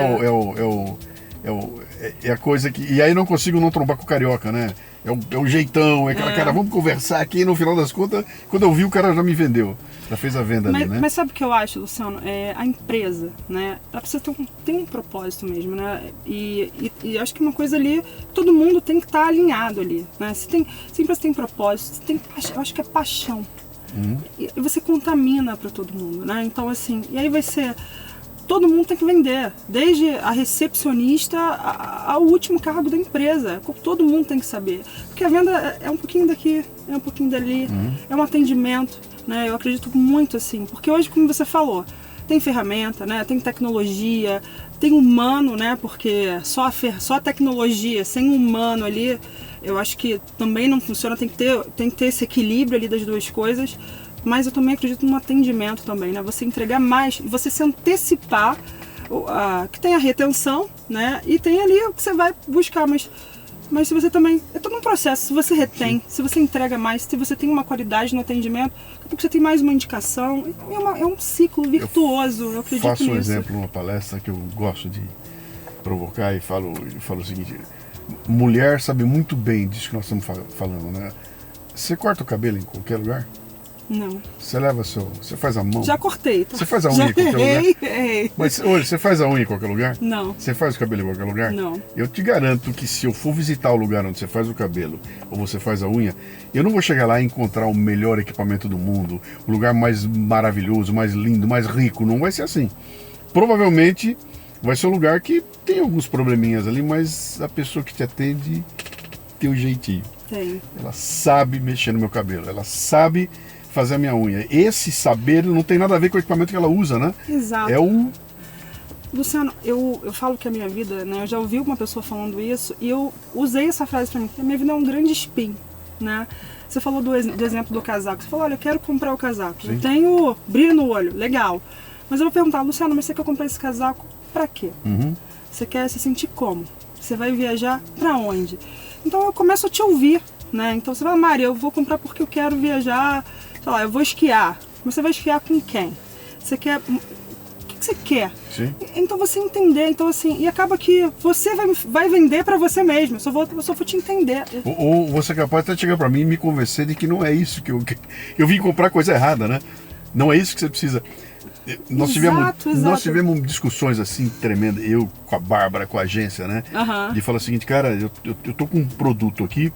é a coisa que... E aí não consigo não trombar com o carioca, né? É o jeitão, cara, vamos conversar aqui, no final das contas, quando eu vi, o cara já me vendeu. Já fez a venda ali, né? Mas sabe o que eu acho, Luciano? A empresa, né? Ela precisa ter um propósito mesmo, né? E acho que uma coisa ali, todo mundo tem que estar alinhado ali, né? Se a empresa tem propósito, eu acho que é paixão. E você contamina para todo mundo, né? Então, assim, e aí vai ser... Todo mundo tem que vender, desde a recepcionista ao último cargo da empresa. Todo mundo tem que saber. Porque a venda é um pouquinho daqui, é um pouquinho dali, é um atendimento, né? Eu acredito muito assim. Porque hoje, como você falou, tem ferramenta, né? Tem tecnologia, tem humano, né? Porque só a tecnologia, sem humano ali, eu acho que também não funciona. Tem que ter esse equilíbrio ali das duas coisas. Mas eu também acredito no atendimento também, né? Você entregar mais, você se antecipar, que tem a retenção, né? E tem ali o que você vai buscar, mas mas se você também... É todo um processo. Se você retém, se você entrega mais, se você tem uma qualidade no atendimento, daqui a pouco você tem mais uma indicação. É um ciclo virtuoso, eu acredito nisso. Faço um exemplo numa palestra que eu gosto de provocar e falo o seguinte: mulher sabe muito bem disso que nós estamos falando, né? Você corta o cabelo em qualquer lugar? Não. Você faz a mão? Já cortei. Tá? Você faz a unha em qualquer lugar? Errei. Mas hoje, você faz a unha em qualquer lugar? Não. Você faz o cabelo em qualquer lugar? Não. Eu te garanto que se eu for visitar o lugar onde você faz o cabelo ou você faz a unha, eu não vou chegar lá e encontrar o melhor equipamento do mundo, o lugar mais maravilhoso, mais lindo, mais rico. Não vai ser assim. Provavelmente vai ser um lugar que tem alguns probleminhas ali, mas a pessoa que te atende tem um jeitinho. Tem. Ela sabe mexer no meu cabelo, ela sabe fazer a minha unha. Esse saber não tem nada a ver com o equipamento que ela usa, né? Exato. É o... Luciano, eu falo que a minha vida, né? Eu já ouvi uma pessoa falando isso e eu usei essa frase pra mim, que a minha vida é um grande spin, né? Você falou do exemplo do casaco. Você falou, olha, eu quero comprar o casaco. Sim. Eu tenho brilho no olho, legal. Mas eu vou perguntar, Luciano, mas você quer comprar esse casaco pra quê? Você quer se sentir como? Você vai viajar pra onde? Então eu começo a te ouvir, né? Então você fala, Mari, eu vou comprar porque eu quero viajar, sei lá, eu vou esquiar. Mas você vai esquiar com quem? Você quer... O que você quer? Sim. Então você entender, então assim, e acaba que você vai vender pra você mesmo, eu só vou te entender. Ou você é capaz até de chegar pra mim e me convencer de que não é isso que eu vim comprar coisa errada, né? Não é isso que você precisa. Nós tivemos discussões assim tremendas, eu com a Bárbara, com a agência, né? De falar o seguinte, cara, eu tô com um produto aqui,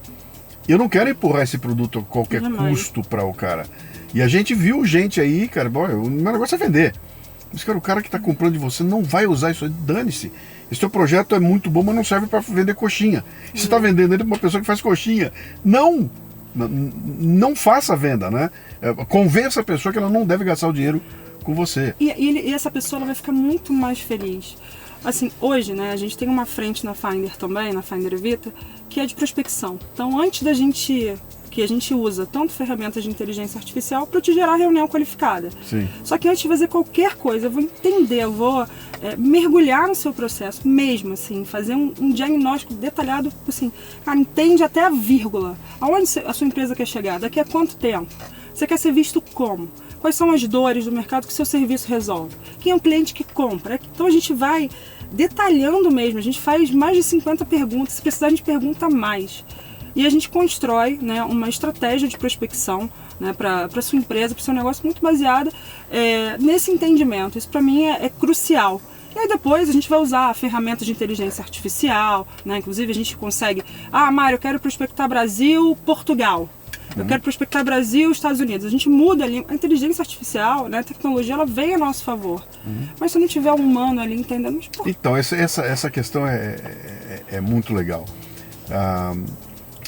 eu não quero empurrar esse produto a qualquer custo para o cara. E a gente viu gente aí, cara, bom, o meu negócio é vender. Mas, cara, o cara que está comprando de você não vai usar isso aí, dane-se. Esse teu projeto é muito bom, mas não serve para vender coxinha. Você está vendendo ele para uma pessoa que faz coxinha. Não faça a venda, né? Convença a pessoa que ela não deve gastar o dinheiro com você. E essa pessoa ela vai ficar muito mais feliz. Assim, hoje, né, a gente tem uma frente na Finder também, na Finder Vita, que é de prospecção. Então, antes da gente... que a gente usa tanto ferramentas de inteligência artificial para te gerar reunião qualificada. Sim. Só que antes de fazer qualquer coisa, eu vou entender, eu vou mergulhar no seu processo mesmo, assim, fazer um diagnóstico detalhado, assim, cara, entende até a vírgula. Aonde a sua empresa quer chegar? Daqui a quanto tempo? Você quer ser visto como? Quais são as dores do mercado que o seu serviço resolve? Quem é o cliente que compra? Então a gente vai detalhando mesmo, a gente faz mais de 50 perguntas, se precisar a gente pergunta mais. E a gente constrói, né, uma estratégia de prospecção, né, para a sua empresa, para o seu negócio, muito baseada nesse entendimento. Isso para mim é crucial. E aí depois a gente vai usar a ferramenta de inteligência artificial, né, inclusive a gente consegue... Ah, Mário, eu quero prospectar Brasil, Portugal. Eu quero prospectar Brasil, Estados Unidos. A gente muda ali. A inteligência artificial, né, a tecnologia, ela vem a nosso favor. Mas se não tiver um humano ali entendendo... Então, essa questão é muito legal.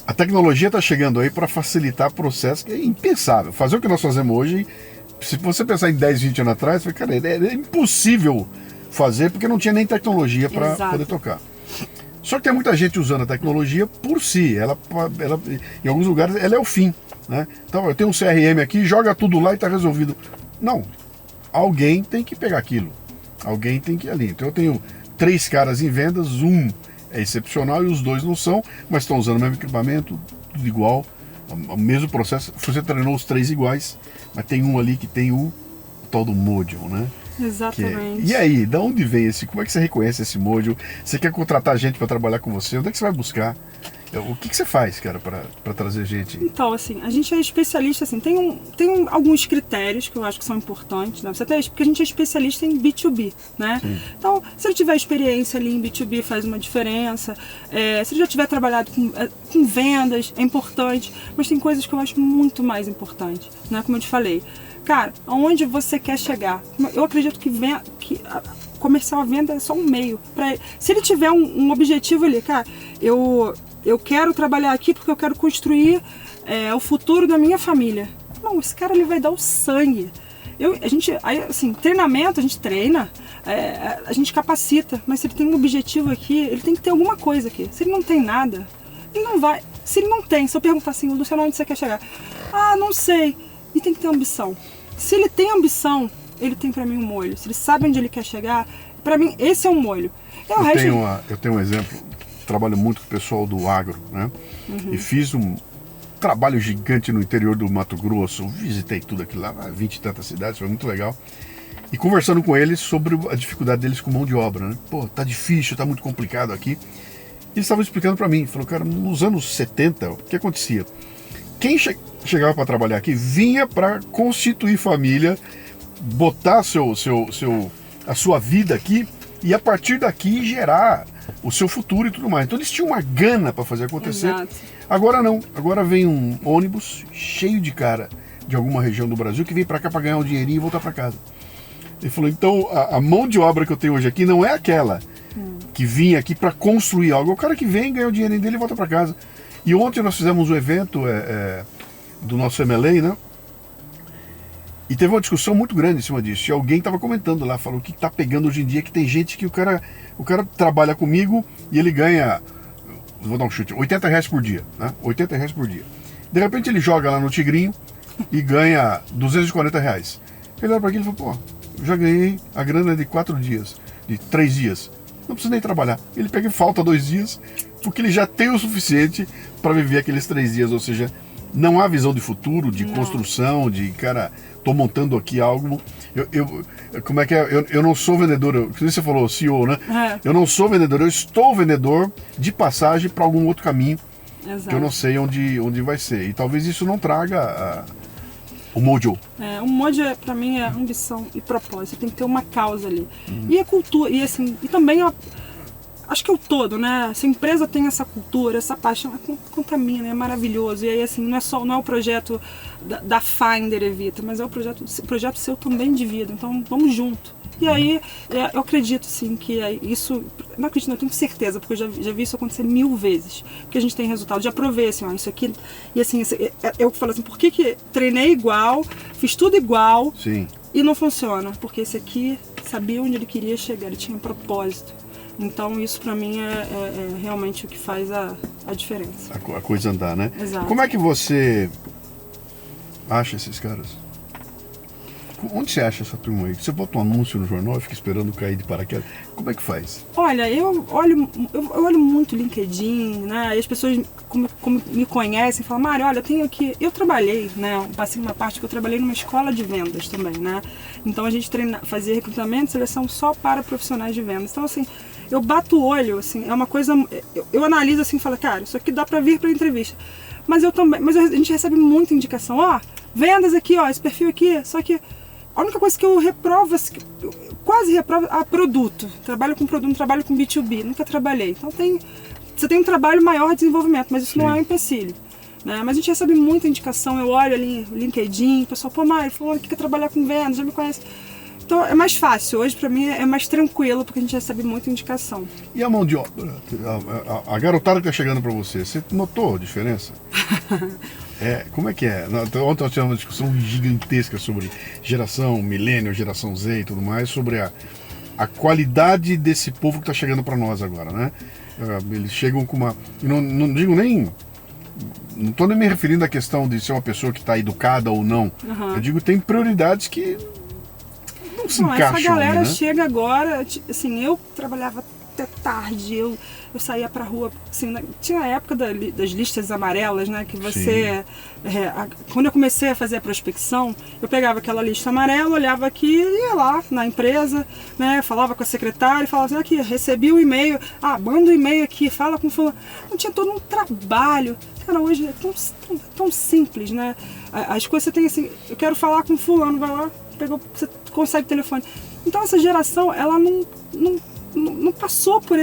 A tecnologia está chegando aí para facilitar o processo que é impensável. Fazer o que nós fazemos hoje, se você pensar em 10, 20 anos atrás, cara, é impossível fazer porque não tinha nem tecnologia para poder tocar. Só que tem muita gente usando a tecnologia por si. Ela, em alguns lugares, ela é o fim, né? Então, eu tenho um CRM aqui, joga tudo lá e está resolvido. Não. Alguém tem que pegar aquilo. Alguém tem que ir ali. Então, eu tenho 3 caras em vendas, um é excepcional e os 2 não são, mas estão usando o mesmo equipamento, tudo igual, o mesmo processo. Você treinou os 3 iguais, mas tem um ali que tem o tal do module, né? Exatamente. E aí, da onde vem esse? Como é que você reconhece esse module? Você quer contratar gente para trabalhar com você? Onde é que você vai buscar? O que você faz, cara, para trazer gente? Então, assim, a gente é especialista, assim, tem alguns critérios que eu acho que são importantes, né? Porque a gente é especialista em B2B, né? Sim. Então, se ele tiver experiência ali em B2B, faz uma diferença. Se ele já tiver trabalhado com vendas, é importante. Mas tem coisas que eu acho muito mais importantes, né? Como eu te falei. Cara, aonde você quer chegar? Eu acredito que comercial, a venda é só um meio. Se ele tiver um objetivo ali, cara, eu quero trabalhar aqui porque eu quero construir o futuro da minha família. Não, esse cara ele vai dar o sangue. Treinamento, a gente treina, a gente capacita, mas se ele tem um objetivo aqui, ele tem que ter alguma coisa aqui. Se ele não tem nada, ele não vai. Se ele não tem, se eu perguntar assim, Luciano, onde você quer chegar? Ah, não sei. E tem que ter ambição. Se ele tem ambição, ele tem pra mim um molho. Se ele sabe onde ele quer chegar, pra mim esse é um molho. Eu tenho um exemplo trabalho muito com o pessoal do agro, né? E fiz um trabalho gigante no interior do Mato Grosso, visitei tudo aquilo lá, 20 e tantas cidades, foi muito legal. E conversando com eles sobre a dificuldade deles com mão de obra, né? Pô, tá difícil, tá muito complicado aqui. E eles estavam explicando para mim, falou, cara, nos anos 70, o que acontecia? Quem chegava para trabalhar aqui vinha para constituir família, botar a sua vida aqui e a partir daqui gerar o seu futuro e tudo mais. Então eles tinham uma gana para fazer acontecer. Exato. Agora não, agora vem um ônibus cheio de cara de alguma região do Brasil que vem para cá para ganhar um dinheirinho e voltar para casa. Ele falou, então a mão de obra que eu tenho hoje aqui não é aquela que vinha aqui para construir algo. É o cara que vem, ganha o dinheirinho dele e volta para casa. E ontem nós fizemos um evento do nosso MLA, né? E teve uma discussão muito grande em cima disso. E alguém estava comentando lá, falou que está pegando hoje em dia, que tem gente que o cara trabalha comigo e ele ganha, vou dar um chute, R$80 por dia, né? R$80 por dia. De repente ele joga lá no Tigrinho e ganha R$240. Ele olha para aquilo e fala, pô, já ganhei a grana de 4 dias, de 3 dias. Não precisa nem trabalhar. Ele pega e falta 2 dias, porque ele já tem o suficiente para viver aqueles 3 dias. Ou seja, não há visão de futuro, de construção, de, cara, tô montando aqui algo. Como é que é? Eu não sou vendedor, como você falou, CEO, né? Eu não sou vendedor, eu estou vendedor de passagem para algum outro caminho. Exato. Que eu não sei onde vai ser. E talvez isso não traga o mojo. O mojo, para mim, é ambição e propósito. Tem que ter uma causa ali. E a cultura, e assim, e também, acho que é o todo, né? Se a empresa tem essa cultura, essa paixão, contamina, é maravilhoso. E aí, assim, não é o projeto da Finder Evita, mas é o projeto seu também de vida. Então, vamos junto. E aí, eu acredito, sim, que isso... Não acredito, não, eu tenho certeza, porque eu já vi isso acontecer 1000 vezes. Porque a gente tem resultado. Já provei, assim, isso aqui... E assim, eu falo assim, por que treinei igual, fiz tudo igual, sim, e não funciona? Porque esse aqui sabia onde ele queria chegar, ele tinha um propósito. Então, isso pra mim é realmente o que faz a diferença. A coisa andar, né? Exato. Como é que você acha esses caras? Onde você acha essa turma aí? Você bota um anúncio no jornal e fica esperando cair de paraquedas? Como é que faz? Olha, eu olho muito o LinkedIn, né? E as pessoas, como me conhecem, falam, Mário, olha, eu tenho aqui... Eu trabalhei, né? Passei uma parte que eu trabalhei numa escola de vendas também, né? Então a gente fazia recrutamento e seleção só para profissionais de vendas. Então, assim, eu bato o olho, assim, é uma coisa... Eu analiso assim e falo, cara, isso aqui dá para vir para entrevista. Mas a gente recebe muita indicação. Vendas aqui, esse perfil aqui, só que... A única coisa que eu reprovo, eu quase reprovo, produto. Trabalho com produto, não trabalho com B2B, nunca trabalhei. Então você tem um trabalho maior de desenvolvimento, mas isso Sim. não é um empecilho. Né? Mas a gente recebe muita indicação, eu olho ali no LinkedIn, o pessoal, pô, Mário, falando que quer trabalhar com vendas, já me conhece. Então é mais fácil, hoje pra mim é mais tranquilo, porque a gente recebe muita indicação. E a mão de obra? A garotada que tá chegando pra você notou a diferença? Como é que é? Ontem nós tivemos uma discussão gigantesca sobre geração milênio, geração Z e tudo mais, sobre a qualidade desse povo que está chegando para nós agora, né? Eles chegam com uma... Não digo nem... Não estou nem me referindo à questão de ser uma pessoa que está educada ou não. Uhum. Eu digo que tem prioridades que não se encaixam. Essa galera ali, né? chega agora... Assim, eu trabalhava até tarde, eu saía pra rua, assim, tinha a época das listas amarelas, né, que você, quando eu comecei a fazer a prospecção, eu pegava aquela lista amarela, olhava aqui, ia lá na empresa, né, falava com a secretária, falava assim, aqui, recebi o e-mail, manda o e-mail aqui, fala com fulano, não tinha todo um trabalho, cara, hoje é tão simples, né, as coisas você tem assim, eu quero falar com fulano, vai lá, você consegue o telefone, então essa geração, ela não passou por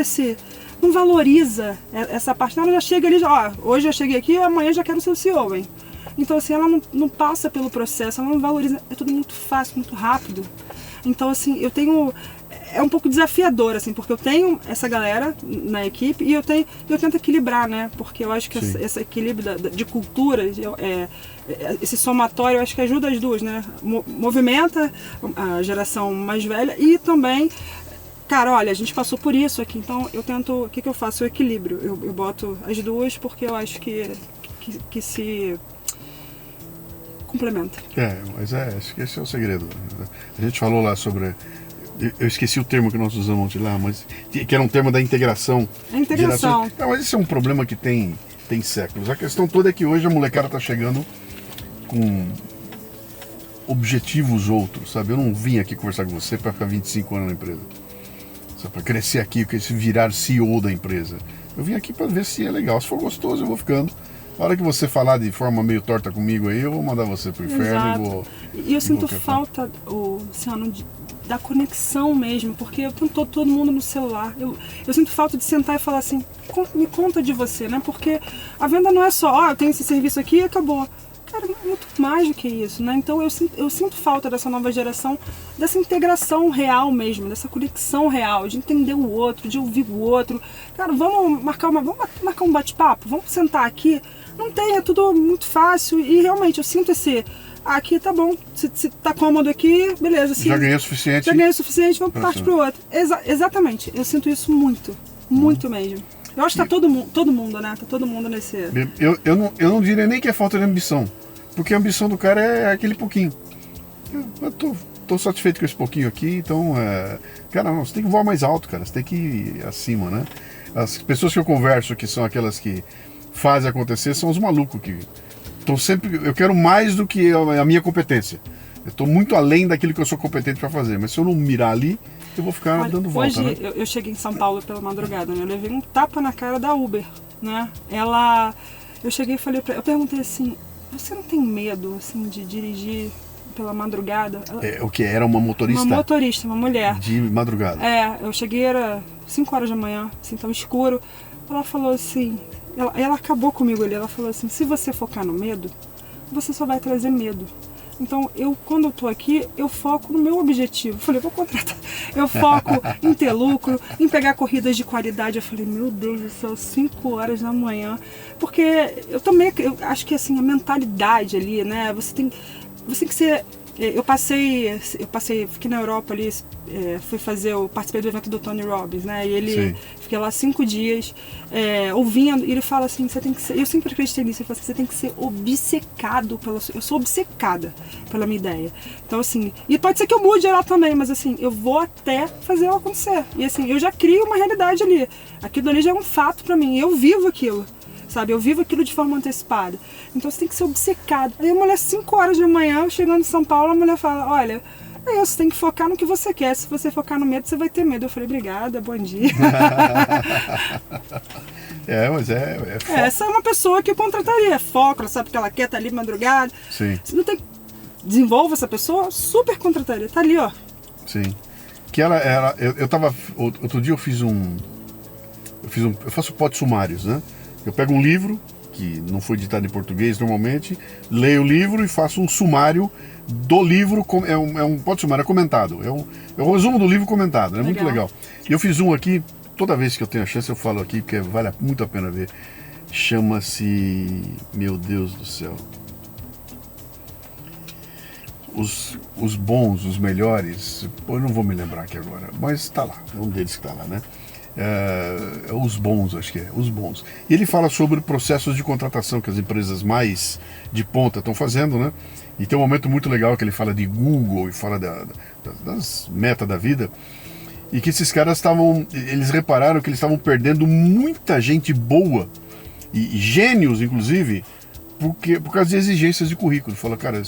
não valoriza essa parte. Ela já chega ali, hoje eu cheguei aqui, amanhã já quero ser o CEO, hein? Então, assim, ela não passa pelo processo, ela não valoriza, é tudo muito fácil, muito rápido. Então, assim, é um pouco desafiador, assim, porque eu tenho essa galera na equipe e eu tento equilibrar, né? Porque eu acho que esse equilíbrio de cultura, esse somatório, eu acho que ajuda as duas, né? Movimenta a geração mais velha e também... Cara, olha, a gente passou por isso aqui, então eu tento... O que eu faço? O equilíbrio. Eu boto as duas porque eu acho que se complementa. Mas acho que esse é o segredo. A gente falou lá sobre Eu esqueci o termo que nós usamos lá, mas que era um termo da integração. A integração. Não, mas esse é um problema que tem séculos. A questão toda é que hoje a molecada tá chegando com objetivos outros, sabe? Eu não vim aqui conversar com você para ficar 25 anos na empresa, para crescer aqui, virar CEO da empresa. Eu vim aqui para ver se é legal. Se for gostoso, eu vou ficando. A hora que você falar de forma meio torta comigo aí, eu vou mandar você pro inferno. E eu sinto falta, Luciano, da conexão mesmo, porque eu tenho todo mundo no celular. Eu sinto falta de sentar e falar assim, me conta de você, né? Porque a venda não é só, eu tenho esse serviço aqui e acabou. Cara, muito mais do que isso, né? Então eu sinto falta dessa nova geração, dessa integração real mesmo, dessa conexão real, de entender o outro, de ouvir o outro. Cara, vamos marcar um bate-papo, vamos sentar aqui. Não tem, é tudo muito fácil e realmente eu sinto aqui tá bom, se tá cômodo aqui, beleza. Já ganhei o suficiente. Já ganhei o suficiente, vamos partir pro outro. Exatamente, eu sinto isso muito mesmo. Eu acho que tá todo mundo, né? Tá todo mundo nesse... Eu não diria nem que é falta de ambição, porque a ambição do cara é aquele pouquinho. Eu tô satisfeito com esse pouquinho aqui, então... Cara, não, você tem que voar mais alto, cara. Você tem que ir acima, né? As pessoas que eu converso, que são aquelas que fazem acontecer, são os malucos que... Então sempre, eu quero mais do que a minha competência. Eu estou muito além daquilo que eu sou competente para fazer. Mas se eu não mirar ali, eu vou ficar dando volta. Hoje, né? eu cheguei em São Paulo pela madrugada, né? Eu levei um tapa na cara da Uber, né? Eu cheguei e falei pra ela, eu perguntei assim, você não tem medo, assim, de dirigir pela madrugada? O que era uma motorista? Uma motorista, uma mulher. De madrugada. Eu cheguei, era 5 horas da manhã, assim, tava escuro. Ela falou assim... Ela acabou comigo ali, ela falou assim, se você focar no medo, você só vai trazer medo. Então, quando eu tô aqui, eu foco no meu objetivo. Eu falei, vou contratar. Eu foco em ter lucro, em pegar corridas de qualidade. Eu falei, meu Deus do céu, 5 horas da manhã. Porque eu acho que assim, a mentalidade ali, né, você tem que ser... Eu passei, fiquei na Europa ali, participei do evento do Tony Robbins, né? E fiquei lá 5 dias ouvindo, e ele fala assim, você tem que ser, eu sempre acreditei nisso, ele fala assim, você tem que ser obcecado eu sou obcecada pela minha ideia. Então assim, e pode ser que eu mude ela também, mas assim, eu vou até fazer ela acontecer. E assim, eu já crio uma realidade ali. Aquilo ali já é um fato pra mim, eu vivo aquilo. Sabe, eu vivo aquilo de forma antecipada. Então você tem que ser obcecado. Aí a mulher, 5 horas da manhã, chegando em São Paulo, a mulher fala, olha, você tem que focar no que você quer. Se você focar no medo, você vai ter medo. Eu falei, obrigada, bom dia. Mas essa é uma pessoa que eu contrataria. Foco, ela sabe que ela quer, tá ali de madrugada. Sim. Você não tem... Desenvolva essa pessoa, super contrataria. Tá ali, ó. Sim. Que eu tava... Outro dia eu faço potes sumários, né? Eu pego um livro, que não foi ditado em português normalmente, leio o livro e faço um sumário do livro, é um pote sumário, é comentado, é um resumo do livro comentado, é muito legal. E eu fiz um aqui, toda vez que eu tenho a chance eu falo aqui, porque vale muito a pena ver. Chama-se, meu Deus do céu, os bons, os melhores, eu não vou me lembrar aqui agora, mas tá lá, é um deles que tá lá, né? Os bons, acho que é, os bons. E ele fala sobre processos de contratação que as empresas mais de ponta estão fazendo, né? E tem um momento muito legal que ele fala de Google e fala das metas da vida, e que esses caras eles repararam que eles estavam perdendo muita gente boa, e gênios inclusive, por causa de exigências de currículo. Ele fala, cara,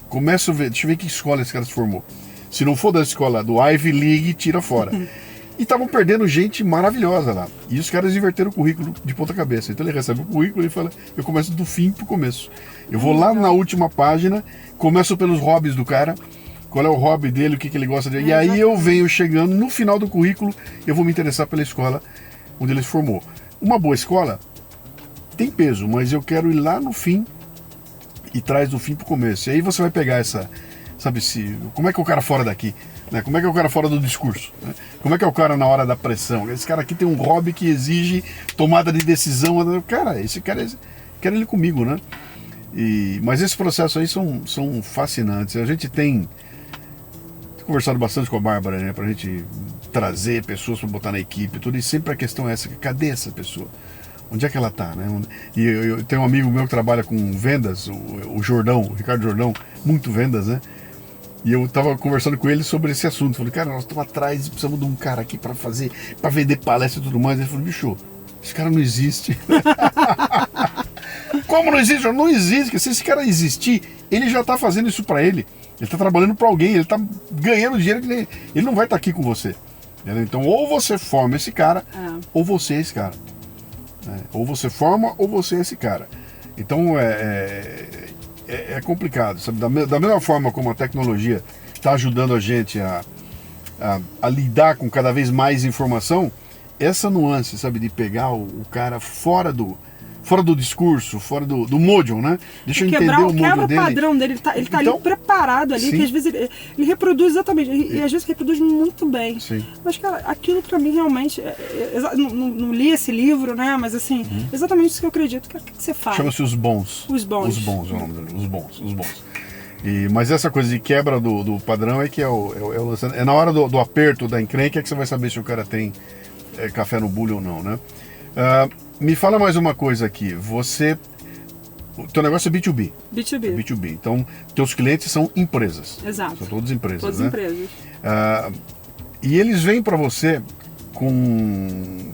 começa a ver, deixa eu ver que escola esse cara se formou. Se não for da escola do Ivy League, tira fora. E estavam perdendo gente maravilhosa lá. E os caras inverteram o currículo de ponta cabeça. Então ele recebe o currículo e fala, eu começo do fim pro começo. Eu vou lá na última página, começo pelos hobbies do cara, qual é o hobby dele, o que ele gosta de... E aí eu venho chegando, no final do currículo, eu vou me interessar pela escola onde ele se formou. Uma boa escola tem peso, mas eu quero ir lá no fim e traz do fim pro começo. E aí você vai pegar como é que é o cara fora daqui? Né? Como é que é o cara fora do discurso? Né? Como é que é o cara na hora da pressão? Esse cara aqui tem um hobby que exige tomada de decisão. Cara, esse cara, quero ele comigo, né? Mas esses processos aí são fascinantes. A gente tem conversado bastante com a Bárbara, né? Pra gente trazer pessoas para botar na equipe, tudo. E sempre a questão é essa, cadê essa pessoa? Onde é que ela tá, né? E eu tenho um amigo meu que trabalha com vendas, o Jordão, o Ricardo Jordão, muito vendas, né? E eu tava conversando com ele sobre esse assunto. Falei, cara, nós estamos atrás e precisamos de um cara aqui para fazer, para vender palestra e tudo mais. Ele falou, bicho, esse cara não existe. Como não existe? Não existe. Se esse cara existir, ele já tá fazendo isso para ele. Ele tá trabalhando para alguém, ele tá ganhando dinheiro que ele não vai estar aqui com você. Entendeu? Então, ou você forma esse cara, ou você é esse cara. Ou você forma, ou você é esse cara. Então, é complicado, sabe? Da mesma forma como a tecnologia está ajudando a gente a lidar com cada vez mais informação, essa nuance, sabe, de pegar o cara fora do discurso, fora do module, né? Deixa eu entender o module dele. O padrão dele, ele tá ali preparado ali, que às vezes ele reproduz exatamente, e às vezes reproduz muito bem. Sim. Mas, cara, aquilo pra mim realmente, não li esse livro, né? Mas assim, exatamente isso que eu acredito. O que você faz? Chama-se Os Bons. Os Bons. Os Bons, é o nome dele. Os Bons. Mas essa coisa de quebra do padrão é que é na hora do aperto, da encrenca, que você vai saber se o cara tem café no bule ou não, né? Me fala mais uma coisa aqui. O teu negócio é B2B. B2B. É B2B. Então, teus clientes são empresas. Exato. São todas empresas, todas né? empresas. E eles vêm para você com...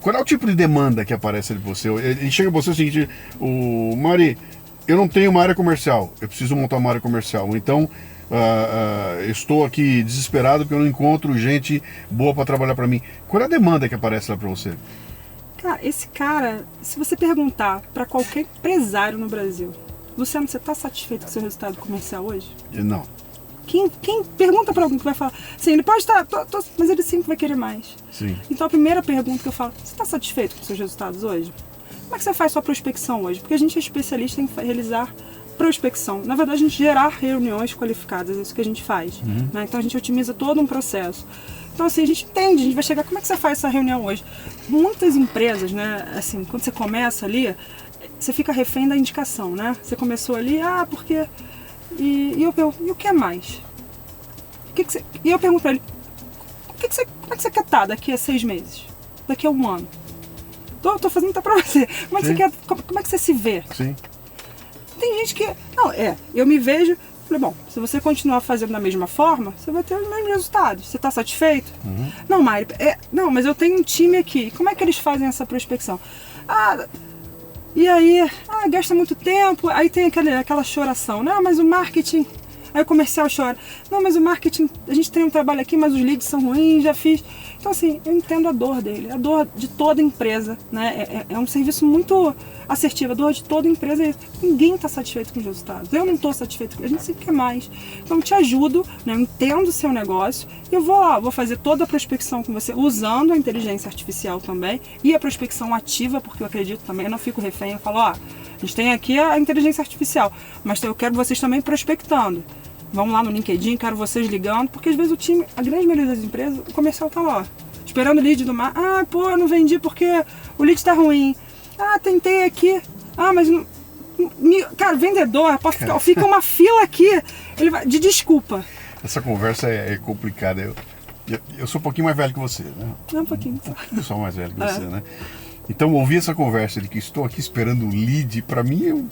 Qual é o tipo de demanda que aparece de você? Ele chega para você o seguinte, Mari, eu não tenho uma área comercial, eu preciso montar uma área comercial. Então, estou aqui desesperado porque eu não encontro gente boa para trabalhar para mim. Qual é a demanda que aparece lá para você? Cara, esse cara, se você perguntar para qualquer empresário no Brasil, Luciano, você está satisfeito com o seu resultado comercial hoje? Não. Quem pergunta para alguém que vai falar, sim, ele pode estar, mas ele sempre vai querer mais. Sim. Então a primeira pergunta que eu falo, você está satisfeito com os seus resultados hoje? Como é que você faz sua prospecção hoje? Porque a gente é especialista em realizar prospecção. Na verdade, a gente gerar reuniões qualificadas, é isso que a gente faz. Né? Então a gente otimiza todo um processo. Então assim, a gente entende, a gente vai chegar, como é que você faz essa reunião hoje? Muitas empresas, né, assim, quando você começa ali, você fica refém da indicação, né? Você começou ali, porque... E eu pergunto, e o que é mais? E eu pergunto pra ele, como é que você quer estar daqui a 6 meses? Daqui a 1 ano? Tô fazendo pra você. Como é que você se vê? Sim. Tem gente que... eu me vejo... Falei, bom, se você continuar fazendo da mesma forma, você vai ter os mesmos resultados. Você está satisfeito? Não, Mari, não, mas eu tenho um time aqui. Como é que eles fazem essa prospecção? E aí, gasta muito tempo, aí tem aquela choração. Não, mas o marketing... Aí o comercial chora. Não, mas o marketing, a gente tem um trabalho aqui, mas os leads são ruins, já fiz. Então, assim, eu entendo a dor dele, a dor de toda empresa, né? É um serviço muito assertivo, a dor de toda empresa. Ninguém está satisfeito com os resultados. Eu não estou satisfeito, a gente sempre quer mais. Então, eu te ajudo, né? Eu entendo o seu negócio e eu vou fazer toda a prospecção com você, usando a inteligência artificial também e a prospecção ativa, porque eu acredito também, eu não fico refém, eu falo, a gente tem aqui a inteligência artificial, mas eu quero vocês também prospectando. Vamos lá no LinkedIn, quero vocês ligando, porque às vezes o time, a grande maioria das empresas, o comercial tá lá, esperando o lead do mar. Eu não vendi porque o lead tá ruim. Tentei aqui. Mas não... Cara, vendedor, fica uma fila aqui de desculpa. Essa conversa é complicada. Eu sou um pouquinho mais velho que você, né? Um pouquinho. Eu sou mais velho que você, né? Então, ouvir essa conversa de que estou aqui esperando o lead, para mim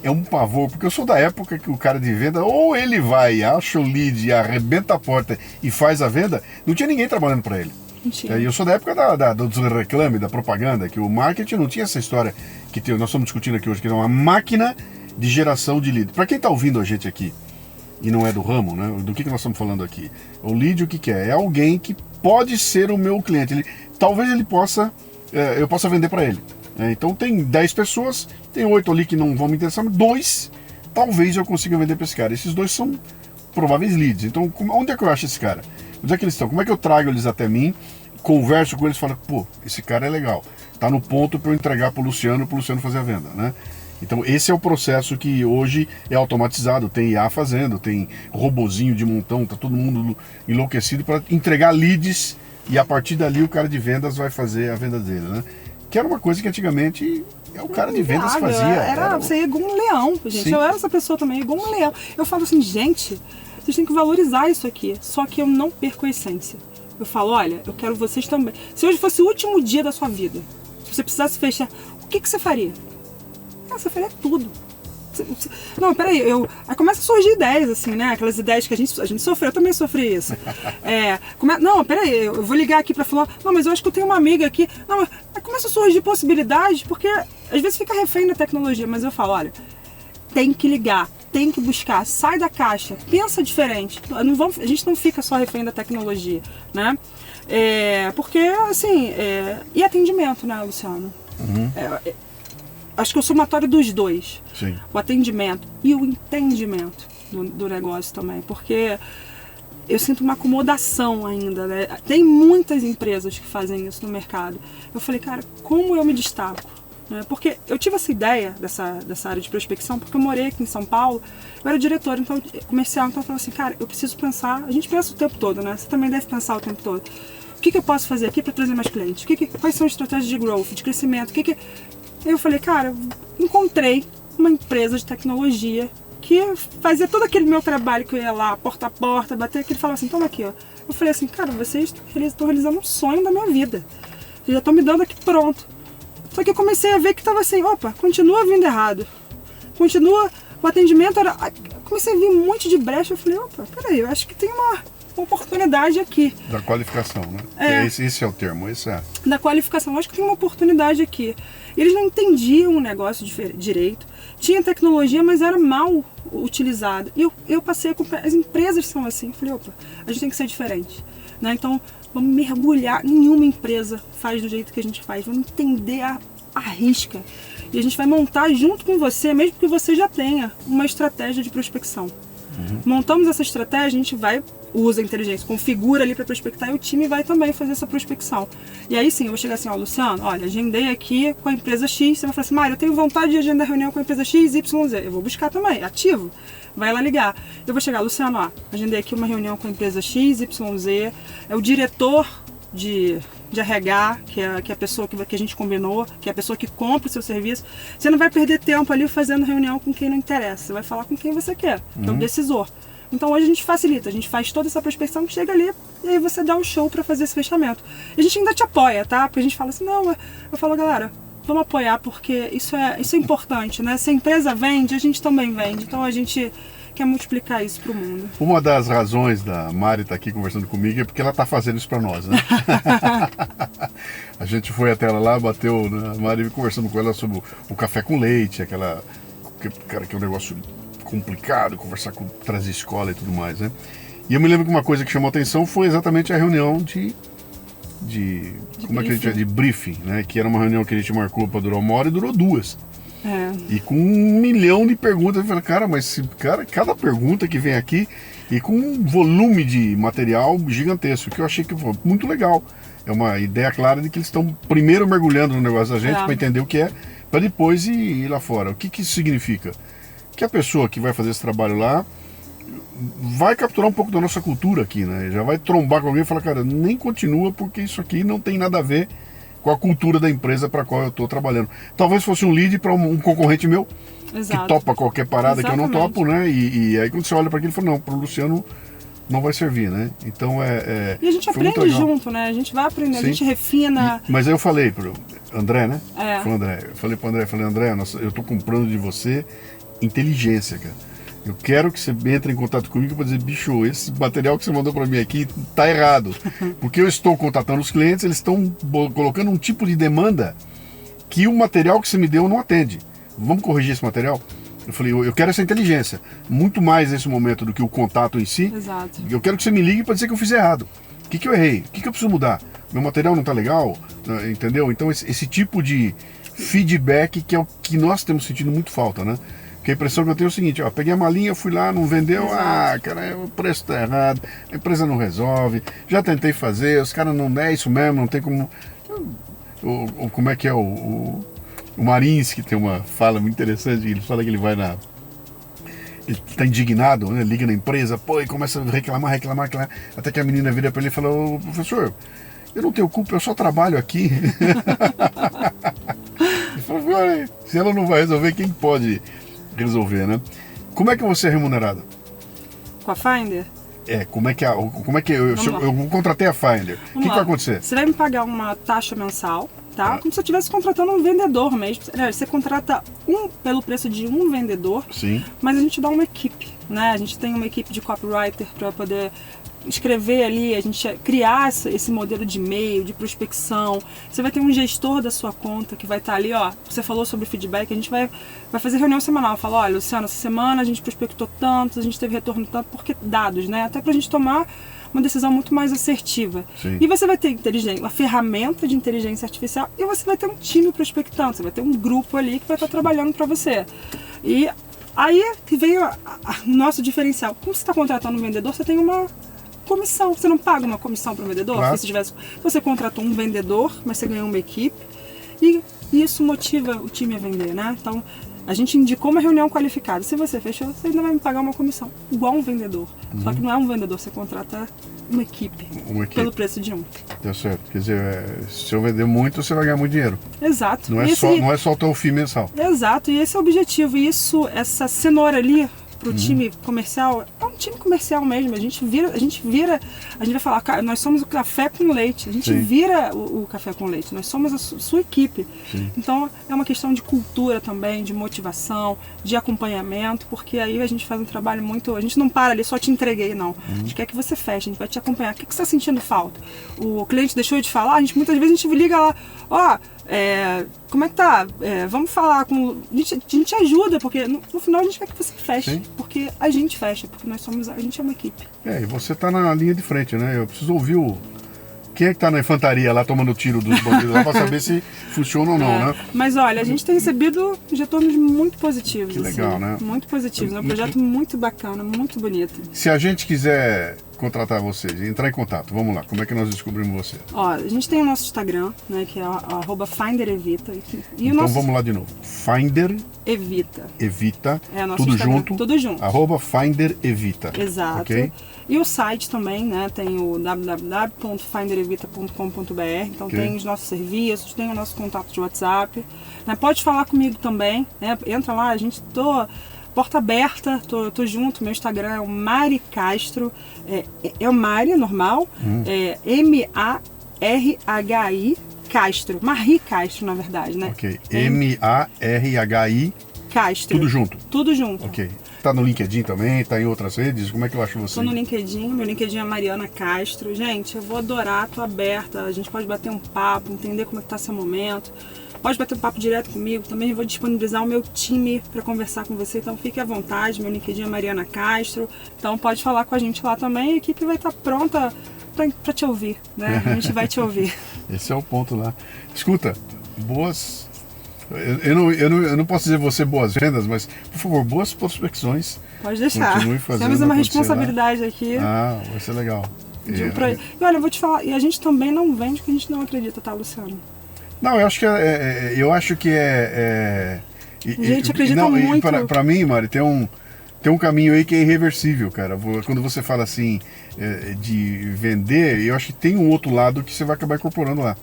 é um pavor, porque eu sou da época que o cara de venda, ou ele vai, acha o lead, arrebenta a porta e faz a venda, não tinha ninguém trabalhando para ele. E eu sou da época dos reclame, da propaganda, que o marketing não tinha essa história que nós estamos discutindo aqui hoje, que é uma máquina de geração de lead. Para quem está ouvindo a gente aqui e não é do ramo, né? Do que nós estamos falando aqui? O lead, o que é? É alguém que pode ser o meu cliente. Talvez ele possa... eu possa vender para ele. Então tem 10 pessoas, tem 8 ali que não vão me interessar, mas 2 talvez eu consiga vender para esse cara. Esses 2 são prováveis leads. Então onde é que eu acho esse cara? Onde é que eles estão? Como é que eu trago eles até mim, converso com eles e falo, esse cara é legal, tá no ponto para eu entregar para o Luciano fazer a venda, né? Então esse é o processo que hoje é automatizado, tem IA fazendo, tem robozinho de montão, tá todo mundo enlouquecido para entregar leads. E a partir dali o cara de vendas vai fazer a venda dele, né? Que era uma coisa que antigamente o cara de vendas fazia. Você ia igual um leão, gente. Sim. Eu era essa pessoa também, igual um leão. Eu falo assim, gente, vocês têm que valorizar isso aqui. Só que eu não perco a essência. Eu falo, olha, eu quero vocês também. Se hoje fosse o último dia da sua vida, se você precisasse fechar, o que você faria? Você faria tudo. Não, peraí, aí começa a surgir ideias, assim, né? Aquelas ideias que a gente sofreu, eu também sofri isso. Não, peraí, eu vou ligar aqui pra falar, não, mas eu acho que eu tenho uma amiga aqui. Não, aí começa a surgir possibilidades, porque às vezes fica refém da tecnologia, mas eu falo, olha, tem que ligar, tem que buscar, sai da caixa, pensa diferente. A gente não fica só refém da tecnologia, né? Porque, assim, e atendimento, né, Luciano? Acho que é o somatório dos dois. Sim. O atendimento e o entendimento do negócio também. Porque eu sinto uma acomodação ainda, né? Tem muitas empresas que fazem isso no mercado. Eu falei, cara, como eu me destaco? Porque eu tive essa ideia dessa área de prospecção porque eu morei aqui em São Paulo, eu era diretora comercial, então eu falei assim, cara, eu preciso pensar, a gente pensa o tempo todo, né? Você também deve pensar o tempo todo. O que eu posso fazer aqui para trazer mais clientes? Quais são as estratégias de growth, de crescimento? Aí eu falei, cara, encontrei uma empresa de tecnologia que fazia todo aquele meu trabalho que eu ia lá, porta a porta, bater, que ele falava assim, toma aqui, ó. Eu falei assim, cara, vocês estão realizando um sonho da minha vida. Vocês já estão me dando aqui pronto. Só que eu comecei a ver que estava assim, opa, continua vindo errado. Continua, o atendimento era... Comecei a vir um monte de brecha, eu falei, opa, peraí, eu acho que tem uma oportunidade aqui. Da qualificação, né? Esse é o termo, esse é. Da qualificação, eu acho que tem uma oportunidade aqui. Eles não entendiam o negócio direito, tinha tecnologia, mas era mal utilizada. E eu passei as empresas são assim, eu falei, opa, a gente tem que ser diferente. Né? Então, vamos mergulhar, nenhuma empresa faz do jeito que a gente faz, vamos entender a risca. E a gente vai montar junto com você, mesmo que você já tenha uma estratégia de prospecção. Montamos essa estratégia, a gente usa a inteligência, configura ali para prospectar e o time vai também fazer essa prospecção. E aí sim, eu vou chegar assim, ó, Luciano, olha, agendei aqui com a empresa X, você vai falar assim, Mário, eu tenho vontade de agendar reunião com a empresa X, Y, Z. Eu vou buscar também, ativo, vai lá ligar. Eu vou chegar, Luciano, ó, agendei aqui uma reunião com a empresa X, Y, Z, é o diretor de RH, que é a pessoa que a gente combinou, que é a pessoa que compra o seu serviço. Você não vai perder tempo ali fazendo reunião com quem não interessa, você vai falar com quem você quer, que é o decisor. Então hoje a gente facilita, a gente faz toda essa prospecção, chega ali e aí você dá o show para fazer esse fechamento. E a gente ainda te apoia, tá? Porque a gente fala assim, não, eu falo, galera, vamos apoiar porque isso é importante, né? Se a empresa vende, a gente também vende. Então a gente quer multiplicar isso para o mundo. Uma das razões da Mari estar aqui conversando comigo é porque ela está fazendo isso para nós, né? A gente foi até ela lá, bateu na Mari conversando com ela sobre o café com leite, cara, que é um negócio complicado, trazer escola e tudo mais, né? E eu me lembro que uma coisa que chamou a atenção foi exatamente a reunião de como é que a gente chama? De briefing, né? Que era uma reunião que a gente marcou para durar 1 hora e durou 2. E com 1 milhão de perguntas, eu falei, cara, mas cada pergunta que vem aqui e com um volume de material gigantesco, que eu achei que foi muito legal. É uma ideia clara de que eles estão primeiro mergulhando no negócio da gente para entender o que é, para depois ir lá fora. O que isso significa? Que a pessoa que vai fazer esse trabalho lá vai capturar um pouco da nossa cultura aqui, né? Já vai trombar com alguém e falar, cara, nem continua porque isso aqui não tem nada a ver com a cultura da empresa para a qual eu estou trabalhando. Talvez fosse um lead para um concorrente meu, que topa qualquer parada que eu não topo, né? E aí quando você olha para aquilo, fala, não, para o Luciano não vai servir, né? Então E a gente aprende junto, né? A gente vai aprender, a gente refina. Mas aí eu falei pro André, né? Eu falei pro André, André, eu estou comprando de você inteligência, cara. Eu quero que você entre em contato comigo para dizer, bicho, esse material que você mandou para mim aqui tá errado. Porque eu estou contatando os clientes, eles estão colocando um tipo de demanda que o material que você me deu não atende. Vamos corrigir esse material? Eu falei, eu quero essa inteligência. Muito mais nesse momento do que o contato em si. Exato. Eu quero que você me ligue para dizer que eu fiz errado. O que eu errei? O que eu preciso mudar? Meu material não tá legal? Entendeu? Então esse tipo de feedback que é o que nós temos sentido muito falta, né? Porque a impressão que eu tenho é o seguinte, ó, peguei a malinha, fui lá, não vendeu, cara, o preço tá errado, a empresa não resolve, já tentei fazer, os caras não é isso mesmo, não tem como... Como é que é o Marins, que tem uma fala muito interessante, ele fala que ele vai ele tá indignado, né, liga na empresa, pô, e começa a reclamar, até que a menina vira pra ele e fala, ô, professor, eu não tenho culpa, eu só trabalho aqui. Ele fala, se ela não vai resolver, quem pode resolver, né? Como é que você é remunerado? Com a Finder? Como é que eu contratei a Finder. O que vai acontecer? Você vai me pagar uma taxa mensal, tá? Como se eu estivesse contratando um vendedor mesmo. Você contrata pelo preço de um vendedor, Sim. mas a gente dá uma equipe, né? A gente tem uma equipe de copywriter para poder escrever ali, a gente criar esse modelo de e-mail, de prospecção. Você vai ter um gestor da sua conta que vai estar ali, ó, você falou sobre feedback, a gente vai fazer reunião semanal, fala, olha, Luciano, essa semana a gente prospectou tanto, a gente teve retorno tanto, porque dados, né? Até pra gente tomar uma decisão muito mais assertiva. Sim. E você vai ter uma ferramenta de inteligência artificial e você vai ter um time prospectando, você vai ter um grupo ali que vai estar trabalhando para você. E aí que veio o nosso diferencial. Como você está contratando um vendedor, você tem uma comissão. Você não paga uma comissão para o vendedor? Claro. Se você contratou um vendedor, mas você ganhou uma equipe e isso motiva o time a vender, né? Então, a gente indicou uma reunião qualificada. Se você fechou, você ainda vai me pagar uma comissão, igual um vendedor. Só que não é um vendedor, você contrata uma equipe. Pelo preço de um. Deu certo. Quer dizer, se eu vender muito, você vai ganhar muito dinheiro. Exato. Não é só o teu FII mensal. Exato, e esse é o objetivo. E essa cenoura ali pro time comercial, é um time comercial mesmo. A gente vai falar, nós somos o café com leite. A gente Sim. vira o café com leite. Nós somos a sua equipe. Sim. Então, é uma questão de cultura também, de motivação, de acompanhamento, porque aí a gente faz um trabalho muito... A gente não para ali, só te entreguei, não. A gente quer que você feche, a gente vai te acompanhar. O que você está sentindo falta? O cliente deixou de falar, muitas vezes a gente liga lá, como é que tá? Vamos falar com... A gente ajuda, porque no final a gente quer que você feche. Sim. Porque a gente fecha, porque a gente é uma equipe. E você tá na linha de frente, né? Eu preciso ouvir quem é que tá na infantaria lá tomando tiro dos bandidos lá pra saber se funciona ou não, né? Mas olha, a gente tem recebido retornos muito positivos. Que legal, assim, né? Muito positivos. É um projeto muito bacana, muito bonito. Se a gente quiser contratar vocês, entrar em contato, vamos lá, como é que nós descobrimos você? Ó, a gente tem o nosso Instagram, né, que é @finderevita. E então vamos lá de novo. Finder Evita. É o nosso tudo Instagram. junto. Tudo junto. @finderevita. Exato. Ok? E o site também, né? Tem o www.finderevita.com.br. Então Ok. tem os nossos serviços, tem o nosso contato de WhatsApp. Né? Pode falar comigo também, né? Entra lá, a gente porta aberta, tô junto. Meu Instagram é o Mari Castro. É o Mari, normal. MARHI Castro. Marie Castro, na verdade, né? Ok. MARHI. Castro. Tudo junto. Tudo junto. Ok. Tá no LinkedIn também, tá em outras redes? Como é que eu acho você? Tô no LinkedIn, meu LinkedIn é Mariana Castro. Gente, eu vou adorar, tô aberta. A gente pode bater um papo, entender como é que tá seu momento. Pode bater um papo direto comigo. Também vou disponibilizar o meu time para conversar com você. Então fique à vontade. Meu LinkedIn é Mariana Castro. Então pode falar com a gente lá também. A equipe vai estar pronta para te ouvir, né? A gente vai te ouvir. Esse é o ponto lá. Escuta, boas... Eu não posso dizer você boas vendas, mas, por favor, boas prospecções. Pode deixar. Continue fazendo. Temos uma acontecer responsabilidade lá. aqui. Vai ser legal. E olha, eu vou te falar, e a gente também não vende porque a gente não acredita, tá, Luciano? Não, eu acho que A gente acredita muito. Pra mim, Mari, tem um caminho aí que é irreversível, cara. Quando você fala assim de vender, eu acho que tem um outro lado que você vai acabar incorporando lá.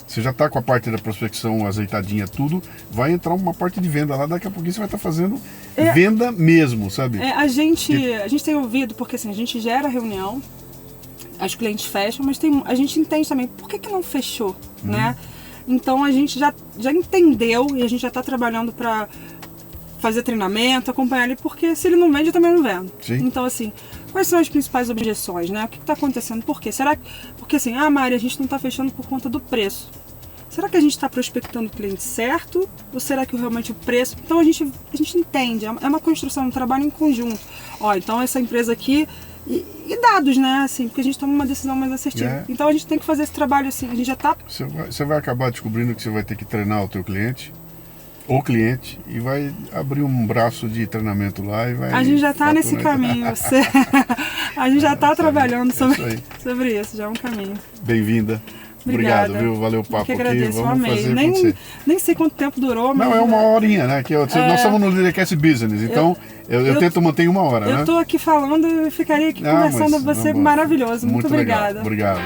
Você já está com a parte da prospecção azeitadinha, tudo, vai entrar uma parte de venda lá, daqui a pouquinho você vai estar fazendo venda mesmo, sabe? A gente tem ouvido, porque assim, a gente gera reunião, os clientes fecham, mas a gente entende também por que não fechou, né? Então a gente já entendeu e a gente já está trabalhando para fazer treinamento, acompanhar ele, porque se ele não vende, eu também não vendo. Sim. Então assim, quais são as principais objeções, né? O que está acontecendo? Por quê? Porque assim, Mari, a gente não está fechando por conta do preço. Será que a gente está prospectando o cliente certo? Ou será que realmente o preço... Então a gente entende, é uma construção, um trabalho em conjunto. Então essa empresa aqui... E dados, né? Assim, porque a gente toma uma decisão mais assertiva. Então a gente tem que fazer esse trabalho assim, a gente já está... Você vai acabar descobrindo que você vai ter que treinar o teu cliente, ou cliente, e vai abrir um braço de treinamento lá e vai... A gente já está nesse caminho. A gente já está trabalhando sobre isso, já é um caminho. Bem-vinda. Obrigada. Obrigado, viu? Valeu o papo que agradeço, aqui. Vamos fazer nem sei quanto tempo durou, mas... Não, é uma horinha, né? Nós estamos no Leadercast Business, então eu tento manter uma hora, né? Eu estou aqui falando e ficaria aqui conversando com você, maravilhoso. Muito obrigada. Obrigado.